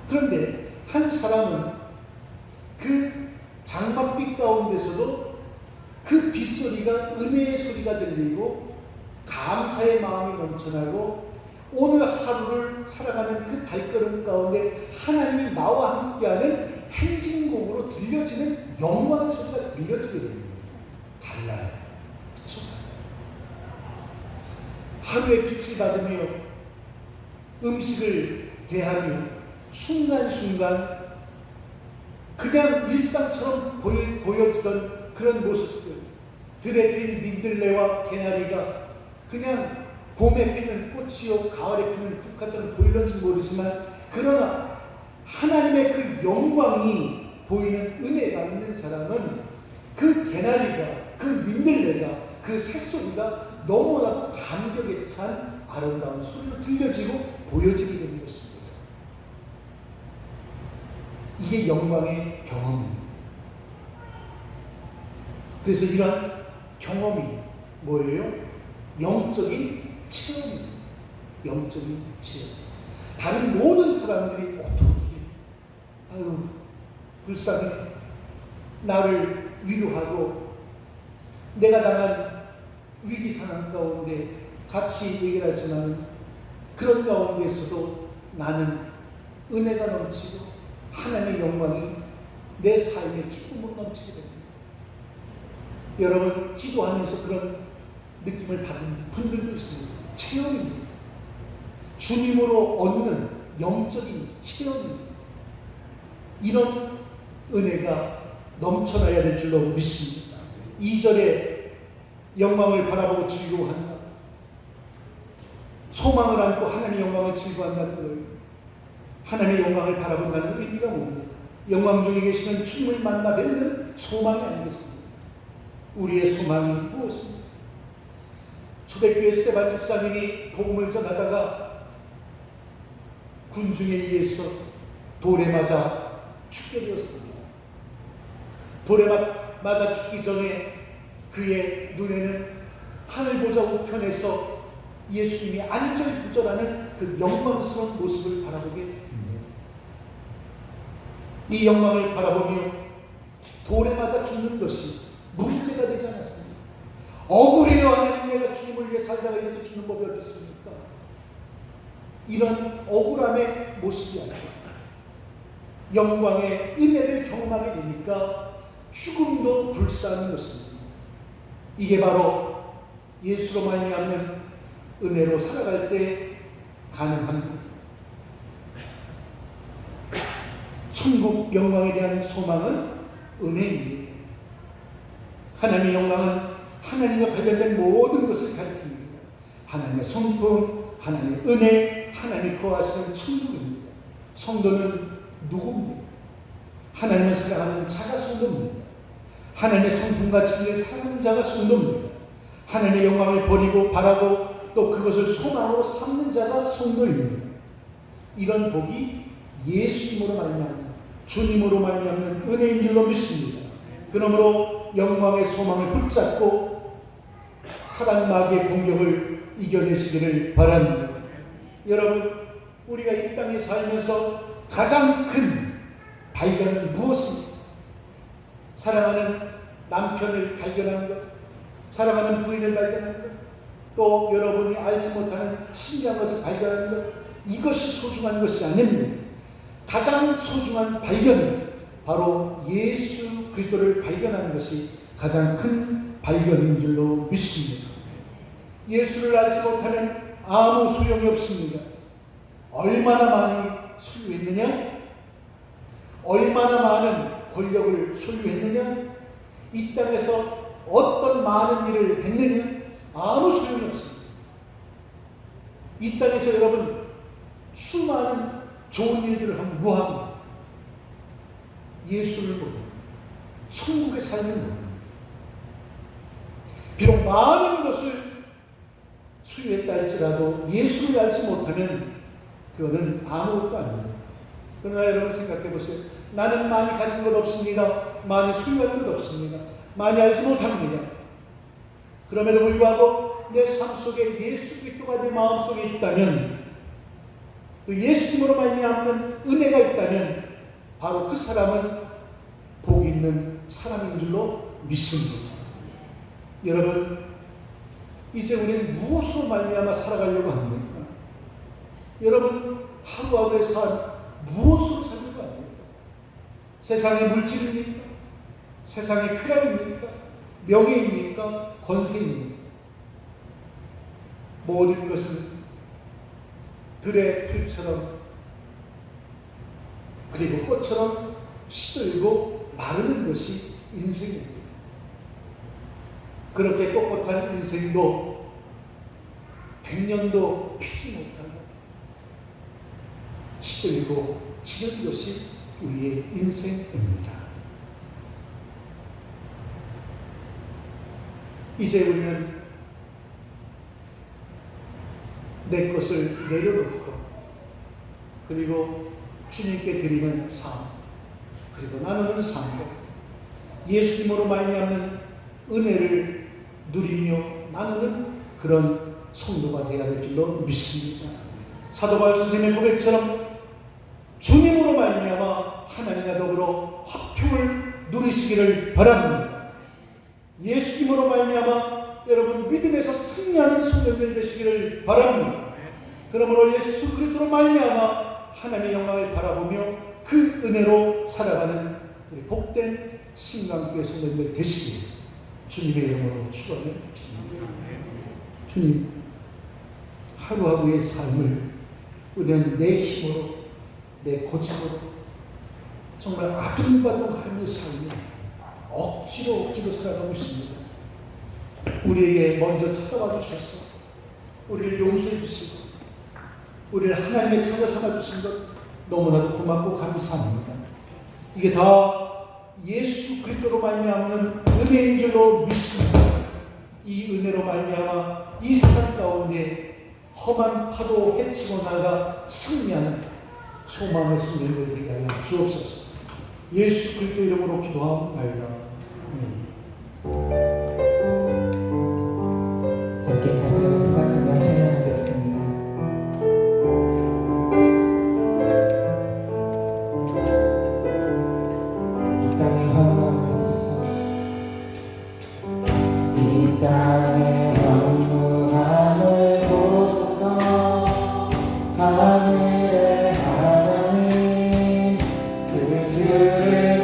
그런데 한 사람은 그 장맛빛 가운데서도 그 빗소리가 은혜의 소리가 들리고 감사의 마음이 넘쳐나고 오늘 하루를 살아가는 그 발걸음 가운데 하나님이 나와 함께하는 행진곡으로 들려지는 영광의 소리가 들려지게 됩니다. 달라요. 그렇죠? 하루의 빛을 받으며 음식을 대하며 순간순간 그냥 일상처럼 보여지던 그런 모습들, 들에 핀 민들레와 개나리가 그냥 봄에 피는 꽃이요 가을에 피는 국화처럼 보이는지 모르지만, 그러나 하나님의 그 영광이 보이는 은혜가 있는 사람은 그 개나리가, 그 민들레가, 그 새소리가 너무나도 감격에 찬 아름다운 소리로 들려지고 보여지게 되는 것입니다. 이게 영광의 경험입니다. 그래서 이런 경험이 뭐예요? 영적인 체험입니다. 영적인 체험. 다른 모든 사람들이 어떻게 아유 불쌍해, 나를 위로하고 내가 당한 위기 상황 가운데 같이 얘기를 하지만 그런 가운데에서도 나는 은혜가 넘치고 하나님의 영광이 내 삶의 기쁨으로 넘치게 됩니다. 여러분, 기도하면서 그런 느낌을 받은 분들도 있습니다. 체험입니다. 주님으로 얻는 영적인 체험입니다. 이런 은혜가 넘쳐나야 될 줄로 믿습니다. 2절에 영광을 바라보고 즐거워한다. 소망을 안고 하나님의 영광을 즐거워한다는 거예요. 하나님의 영광을 바라본다는 의미가 뭡니까? 영광 중에 계시는 주님을 만나 뵙는 소망이 아니겠습니까? 우리의 소망이 무엇입니까? 초대교회 스데반 집사님이 복음을 전하다가 군중에 의해서 돌에 맞아 죽게 되었습니다. 돌에 맞아 죽기 전에 그의 눈에는 하늘 보좌 우편에서 예수님이 안절부절하는 그 영광스러운 모습을 바라보게 됩니다. 이 영광을 바라보며 돌에 맞아 죽는 것이 문제가 되지 않았습니다. 억울해요. 하나님, 내가 주님을 위해 살다가 이렇게 죽는 법이 어디 있습니까? 이런 억울함의 모습이 아니라 영광의 은혜를 경험하게 되니까 죽음도 불쌍한 것입니다. 이게 바로 예수로 말미암는 은혜로 살아갈 때 가능한 겁니다. 천국 영광에 대한 소망은 은혜입니다. 하나님의 영광은 하나님과 관련된 모든 것을 가리킵니다. 하나님의 성품, 하나님의 은혜, 하나님이 거하시는 천국입니다. 성도는 누구입니까? 하나님을 사랑하는 자가 성도입니다. 하나님의 성품과 진리를 사랑하는 자가 성도입니다. 하나님의 영광을 버리고 바라고 또 그것을 소망으로 삼는 자가 성도입니다. 이런 복이 예수님으로 말미암는, 주님으로 말미암는 은혜인 줄로 믿습니다. 그러므로 영광의 소망을 붙잡고 사단 마귀의 공격을 이겨내시기를 바랍니다. 여러분, 우리가 이 땅에 살면서 가장 큰 발견은 무엇입니까? 사랑하는 남편을 발견하는 것, 사랑하는 부인을 발견하는 것, 또 여러분이 알지 못하는 신기한 것을 발견하는 것, 이것이 소중한 것이 아닙니다. 가장 소중한 발견은 바로 예수 그리스도를 발견하는 것이 가장 큰 발견인 줄로 믿습니다. 예수를 알지 못하면 아무 소용이 없습니다. 얼마나 많이 소유했느냐? 얼마나 많은 권력을 소유했느냐? 이 땅에서 어떤 많은 일을 했느냐? 아무 소용이 없습니다. 이 땅에서 여러분 수많은 좋은 일들을 한 무합니다. 예수를 모르고 천국의 삶을 모르고 비록 많은 것을 소유했다 할지라도 예수를 알지 못하면 그거는 아무것도 아닙니다. 그러나 여러분 생각해 보세요. 나는 많이 가진 것 없습니다. 많이 소유한 것 없습니다. 많이 알지 못합니다. 그럼에도 불구하고 내 삶 속에 예수 그리스도가 내 마음속에 있다면, 그 예수님으로 말미암는 은혜가 있다면 바로 그 사람은 복 있는 사람인 줄로 믿습니다. 여러분, 이제 우리는 무엇으로 말미암아 살아가려고 합니까? 여러분, 하루하루의 삶 무엇으로 살려고 합니까? 세상의 물질입니까? 세상의 쾌락입니까? 명예입니까? 권세입니까? 모든 것은 들의 풀처럼 그리고 꽃처럼 시들고 마르는 것이 인생입니다. 그렇게 꼿꼿한 인생도 100년도 피지 못하고 시들고 지는 것이 우리의 인생입니다. 이제 우리는 내 것을 내려놓고 그리고 주님께 드리는 삶, 그리고 나누는 삶과 예수님으로 말미암는 은혜를 누리며 나누는 그런 성도가 되어야 될 줄로 믿습니다. 사도 바울 선생님의 고백처럼 주님으로 말미암아 하나님과 더불어 화평을 누리시기를 바랍니다. 예수님으로 말미암아 여러분 믿음에서 승리하는 성도들 되시기를 바랍니다. 그러므로 예수 그리스도로 말미암아 하나님의 영광을 바라보며 그 은혜로 살아가는 우리 복된 신강교회 성도들 되시기를 주님의 이름으로 축원을 드립니다. 주님, 하루하루의 삶을 우리는 내 힘으로, 내 고집으로 정말 아둥바둥하는 삶을 억지로 살아가고 있습니다. 우리에게 먼저 찾아와 주셔서 우리를 용서해 주시고 우리를 하나님의 자녀 삼아 주신 것 너무나도 고맙고 감사합니다. 이게 다 예수 그리스도로 말미암는 은혜인 줄로 믿습니다. 이 은혜로 말미암아 이 세상 가운데 험한 파도 헤치고 나가 승리하는 소망의 승리를 되게 하여 주옵소서. 예수 그리스도 이름으로 기도하옵나이다. 함께 가사를 생각하며 찬양하겠습니다. 이 땅의 황무함을 보소서. 이 땅의 황무함을 보소서. 하늘의 하나님 그들을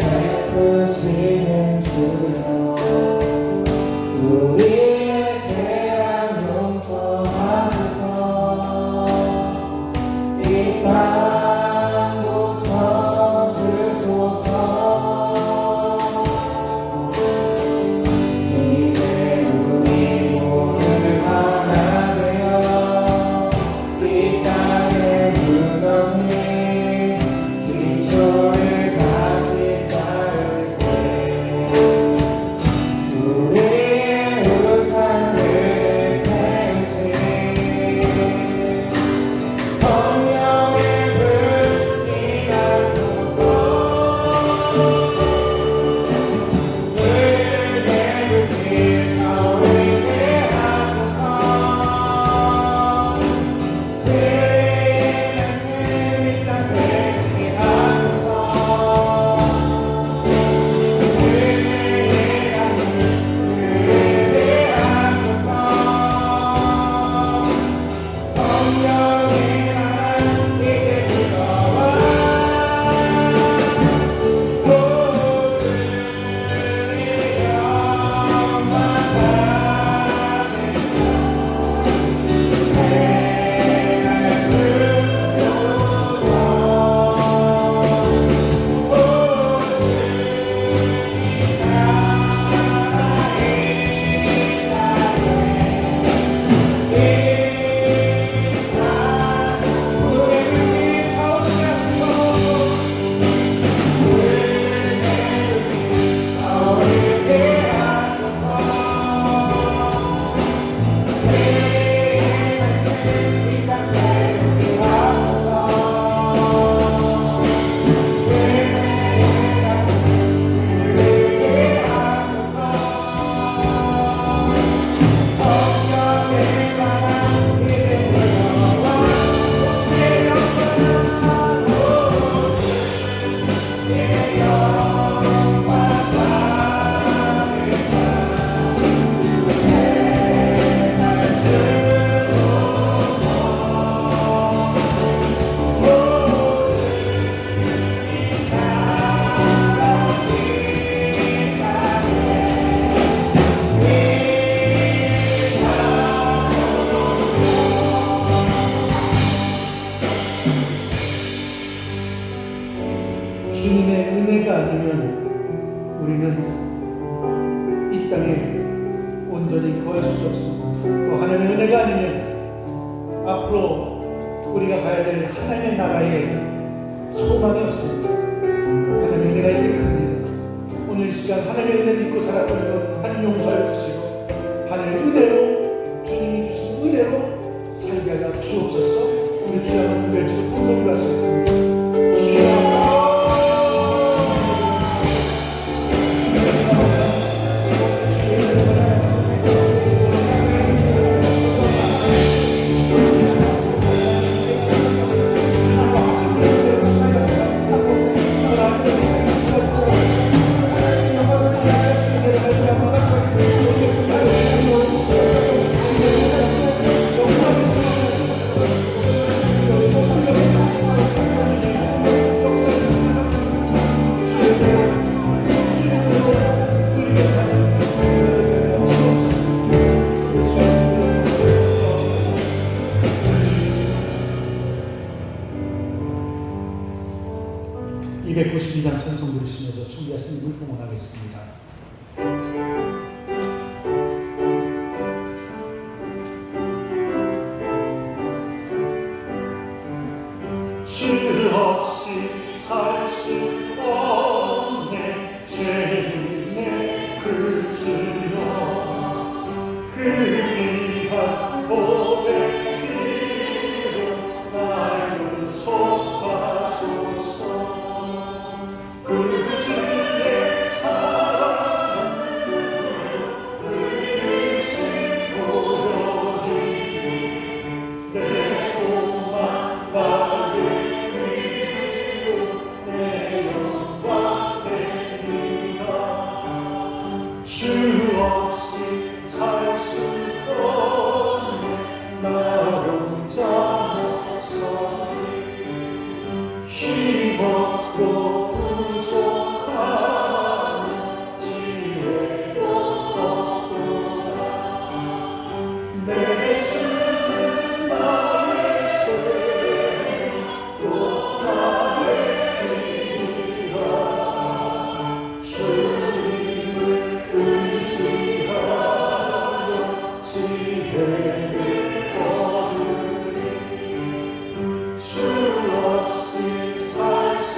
베푸시는 주여 앞으로 우리가 가야 될 하나님의 나라에 소망이 없습니다. 하나님 은혜가 이렇게 큽니다. 오늘 이 시간 하나님의 은혜를 믿고 살았던 것 하나님 용서해 주시고 하나님의 은혜로 주님이 주신 은혜로 살게 하여 주옵소서. 우리 주여 한번 외치고 통성을 하시겠습니다. 찬송 부르시면서 준비하신 이을 봉헌하겠습니다. 주 없이 살 수 없네 죄인의 그 주여 그 귀한 보배 피로 날 구속하소서. 그 주의 사랑을 의심 고요히 내 소망 나를 위로 내 영광 되리라. 주 없이 살 수 없네 나 혼자 목소리 힘없고 부족하며 지혜도 없도다. 내 주는 나의 쇠 또 나의 길이라. 주님을 의지하여 지혜를 얻으리. 주 없이 살 수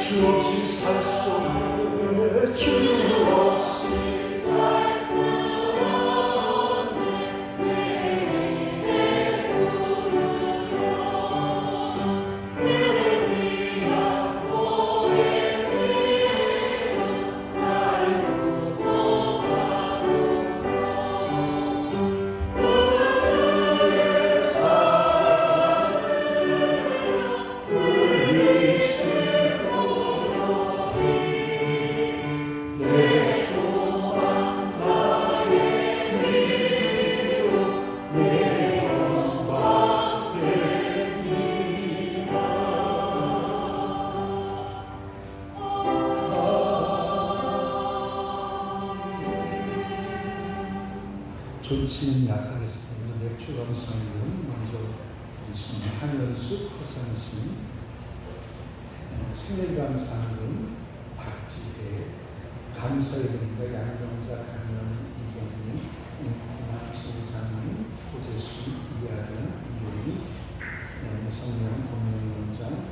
주 없이 살 수 없네. 주 없이 살 수 없네. 내 구주여 내 위한 보배 피로 날 구속하소서. 그 주의 사랑을 의심하고 내 소망 나의 위로 내 영광 됩니다. 좋지는 약하겠습니다. 맥주 감상은 먼저 드리시는 한연숙 허상신, 생일감상은 박지혜, 감사일입니다. 양정자, 강연, 이경민, 임태나, 신상민, 고재순, 이하연, 이용희, 성령 법령원장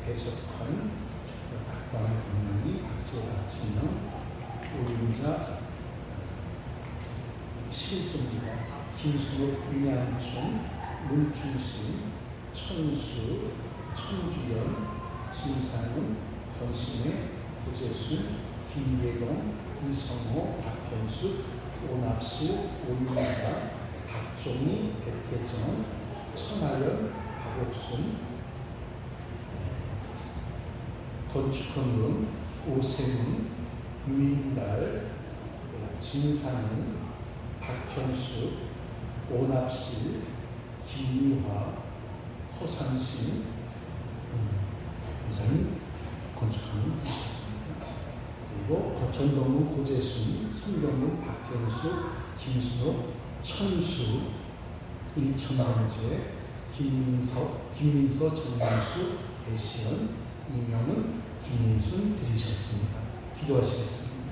해석한 박광희 법령이 박재화 진영 오륜자 실종기가 김수로 분양춘 문춘신 천수 천주연 진상은 권신의 고재순 김계동 이성호 박현수 오납실 오륜자 박종희 백혜정 천하연 박옥순 건축헌금 오세훈 유인달 진상은 박현수 오납실 김미화 허상신 이사님 건축헌금 부르셨습니다. 그리고 거천동문 고재순 손경문 박현수 김수로 천수 일천번째 김민서 정명수 배시연 이명은 김인순 드리셨습니다. 기도하시겠습니다.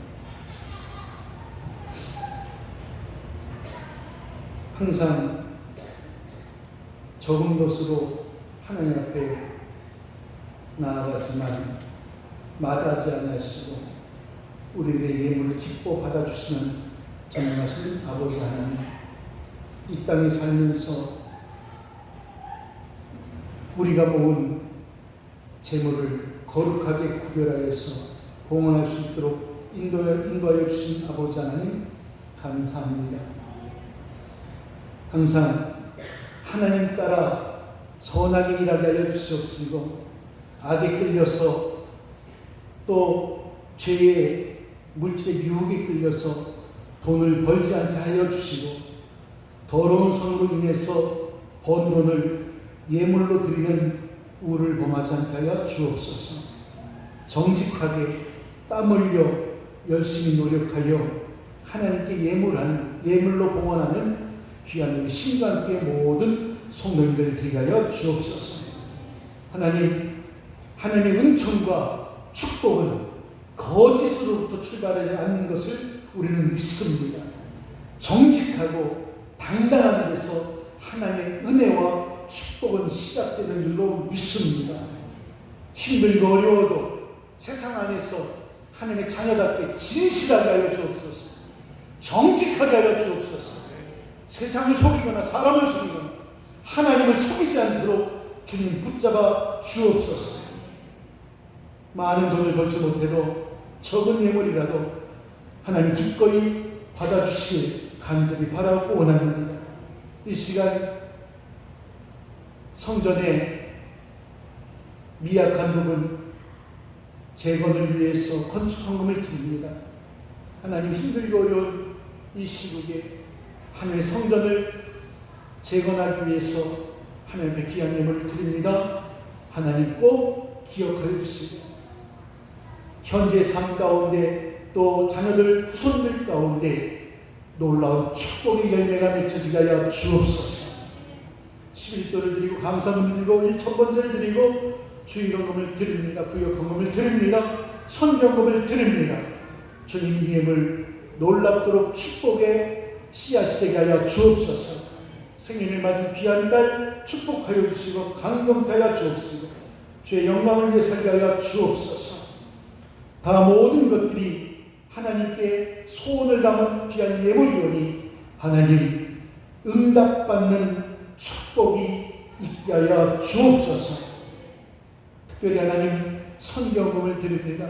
항상 적은 것으로 하나님 앞에 나아가지만 마다하지 아니하시고 우리들의 예물을 기뻐 받아주시는 전능하신 아버지 하나님, 이 땅에 살면서 우리가 모은 재물을 거룩하게 구별하여서 봉헌할 수 있도록 인도하여 주신 아버지 하나님 감사합니다. 항상 하나님 따라 선하게 일하게 하여 주시옵시고 악에 끌려서 또 죄의 물질의 유혹에 끌려서 돈을 벌지 않게 하여 주시고 더러운 손으로 인해서 번 돈을 예물로 드리는 우를 범하지 않게 하여 주옵소서. 정직하게 땀 흘려 열심히 노력하여 하나님께 예물로 봉헌하는 귀한 우리 신과 함께 모든 성도님들 되게 하여 주옵소서. 하나님, 하나님의 은총과 축복은 거짓으로부터 출발하지 않는 것을 우리는 믿습니다. 정직하고 당당한 데서 하나님의 은혜와 축복은 시작되는 줄로 믿습니다. 힘들고 어려워도 세상 안에서 하나님의 자녀답게 진실하게 하여 주옵소서. 정직하게 하여 주옵소서. 세상을 속이거나 사람을 속이거나 하나님을 속이지 않도록 주님 붙잡아 주옵소서. 많은 돈을 벌지 못해도 적은 예물이라도 하나님 기꺼이 받아주시길 간절히 바라고 원합니다. 이 시간 성전의 미약한 부분 재건을 위해서 건축헌금을 드립니다. 하나님, 힘들고 어려운 이 시국에 하나님의 성전을 재건하기 위해서 하나님의 귀한 예물을 드립니다. 하나님 꼭 기억하여 주시고 현재 삶 가운데 또 자녀들 후손들 가운데 놀라운 축복의 열매가 맺혀지게 하여 주옵소서. 11조를 드리고 감사금을 드리고 1,000번제를 드리고 주일헌금을 드립니다. 구역헌금을 드립니다. 선경금을 드립니다. 주님 예물 놀랍도록 축복의 씨앗이 되게 하여 주옵소서. 생일을 맞은 귀한 달 축복하여 주시고 강건케 하여 주옵시고 주의 영광을 위해 살게 하여 주옵소서. 다 모든 것들이 하나님께 소원을 담은 귀한 예물이오니 하나님 응답받는 축복이 있게 하여 주옵소서. 특별히 하나님 선교금을 드립니다.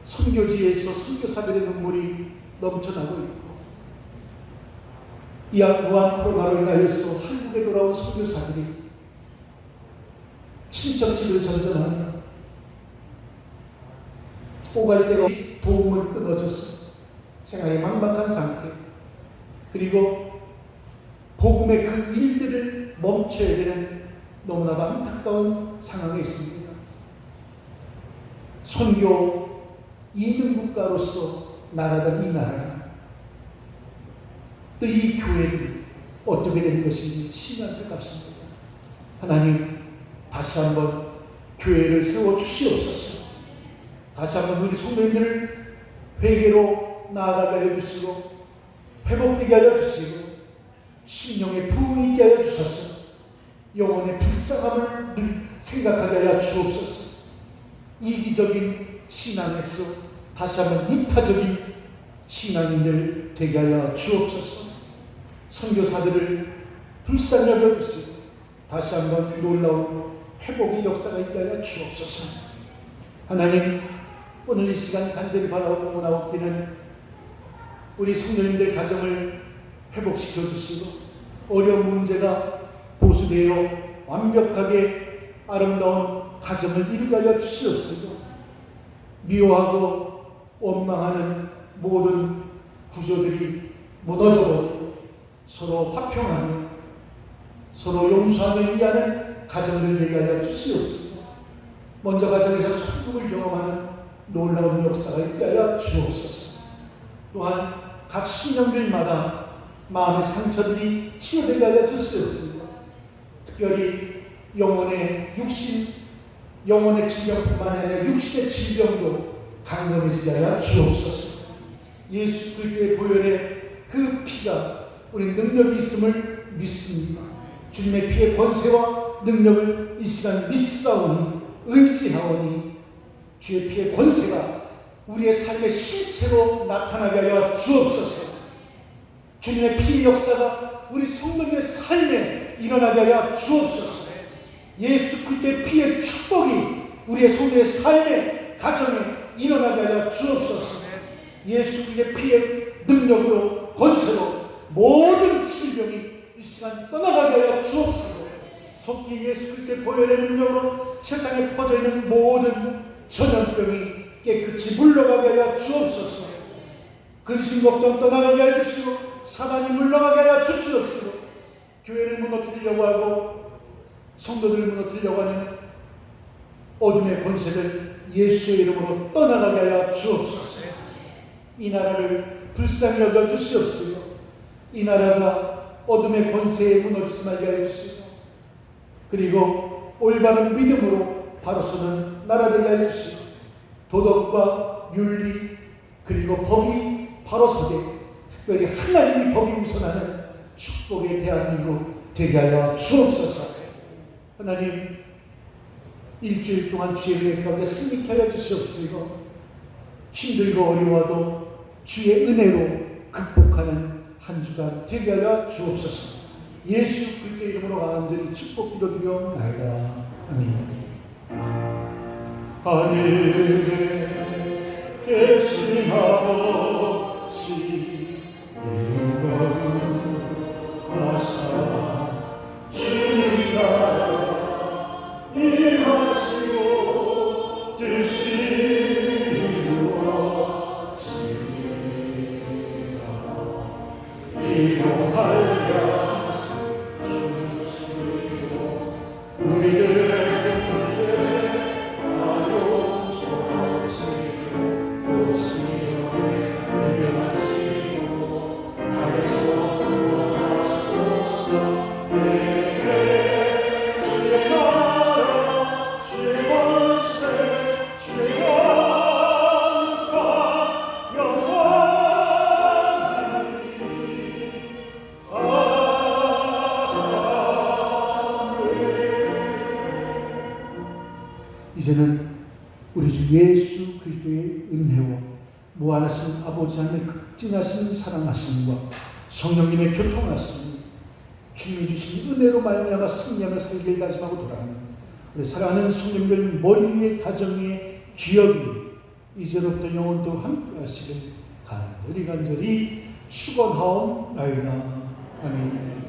선교지에서 선교사들의 눈물이 넘쳐나고 있고 이 무한 코로나로 인하여서 한국에 돌아온 선교사들이 친척집을 전전하며 오갈 데가 도움을 끊어져서 생활이 막막한 상태, 그리고 복음의 그 일들을 멈춰야 되는 너무나도 안타까운 상황에 있습니다. 선교 2등 국가로서 나가던 이 나라가 또 이 교회들이 어떻게 되는 것인지 심히 안타깝습니다. 하나님, 다시 한번 교회를 세워주시옵소서. 다시 한번 우리 성도님들을 회개로 나아가게 하여 주시고 회복되게 하여 주시고 심령의 부흥이 있게 하여 주소서. 영혼의 불쌍함을 생각하게 하여 주옵소서. 이기적인 신앙에서 다시 한번 이타적인 신앙인들 되게 하여 주옵소서. 선교사들을 불쌍히 여겨주시고 다시 한번 놀라운 회복의 역사가 있게 하여 주옵소서. 하나님, 오늘 이 시간 간절히 바라보고 나옵기는 우리 성도님들 가정을 회복시켜 주시고 어려운 문제가 보수되어 완벽하게 아름다운 가정을 이루게 하여 주시옵소서. 미워하고 원망하는 모든 구조들이 무너져버리고 서로 화평하는, 서로 용서하며 이해하는 가정을 되게 하여 주시옵소서. 먼저 가정에서 천국을 경험하는 놀라운 역사가 있게 하여 주옵소서. 또한 각 신령들마다 마음의 상처들이 치유되게 하여 주시옵소서. 특별히 영혼의 질병뿐만 아니라 육신의 질병도 강건해지게 하여 주옵소서. 예수 그리스도의 보혈의 그 피가 우리 능력이 있음을 믿습니다. 주님의 피의 권세와 능력을 이 시간 믿사오니 의지하오니 주의 피의 권세가 우리의 삶의 실체로 나타나게 하여 주옵소서. 주님의 피의 역사가 우리 성도님의 삶에 일어나게 하여 주옵소서. 예수 그리스도의 피의 축복이 우리의 성도의 삶에, 가정에 일어나게 하여 주옵소서. 예수 그리스도의 피의 능력으로, 권세로 모든 질병이 이 시간 떠나가게 하여 주옵소서. 속히 예수 그리스도의 보혈의 능력으로 세상에 퍼져있는 모든 전염병이 깨끗이 물러가게 하여 주옵소서. 근심 걱정 떠나가게 하여 주시고 사단이 물러가게 하여 주시옵소서. 교회를 무너뜨리려고 하고 성도들을 무너뜨리려고 하는 어둠의 권세를 예수의 이름으로 떠나가게 하여 주옵소서. 이 나라를 불쌍히 여겨 주시옵소서. 이 나라가 어둠의 권세에 무너지지 말게 하여 주시고 그리고 올바른 믿음으로 바로 서는 나라 되게 하여 주시고 도덕과 윤리 그리고 법이 바로 서게, 특별히 하나님의 법이 우선하는 축복의 대한민국 되게 하여 주옵소서. 하나님, 일주일 동안 주의 은혜 가운데 승리케 하여 주시옵시고 힘들고 어려워도 주의 은혜로 극복하는 한 주간 되게 하여 주옵소서. 예수 그리스도의 이름으로 간절히 축복 기도드리옵나이다. 아멘. 하늘에 계신 아버지 이름 거룩하사 주님 나라 임하시고 뜻이 이루어지리라. 이동하여 주시고 우리들의 이제는 우리 주 예수 그리스도의 은혜와 무한하신 아버지 하나님의 극진하신 사랑하심과 성령님의 교통하심, 주님이 주신 은혜로 말미암아 승리하며 살기를 다짐하고 돌아가는 우리 사랑하는 성령들 머리 위에 가정 위에 기업이 이제로부터 영원토 함께 하시길 간절히 축원하옵나이다. 아멘.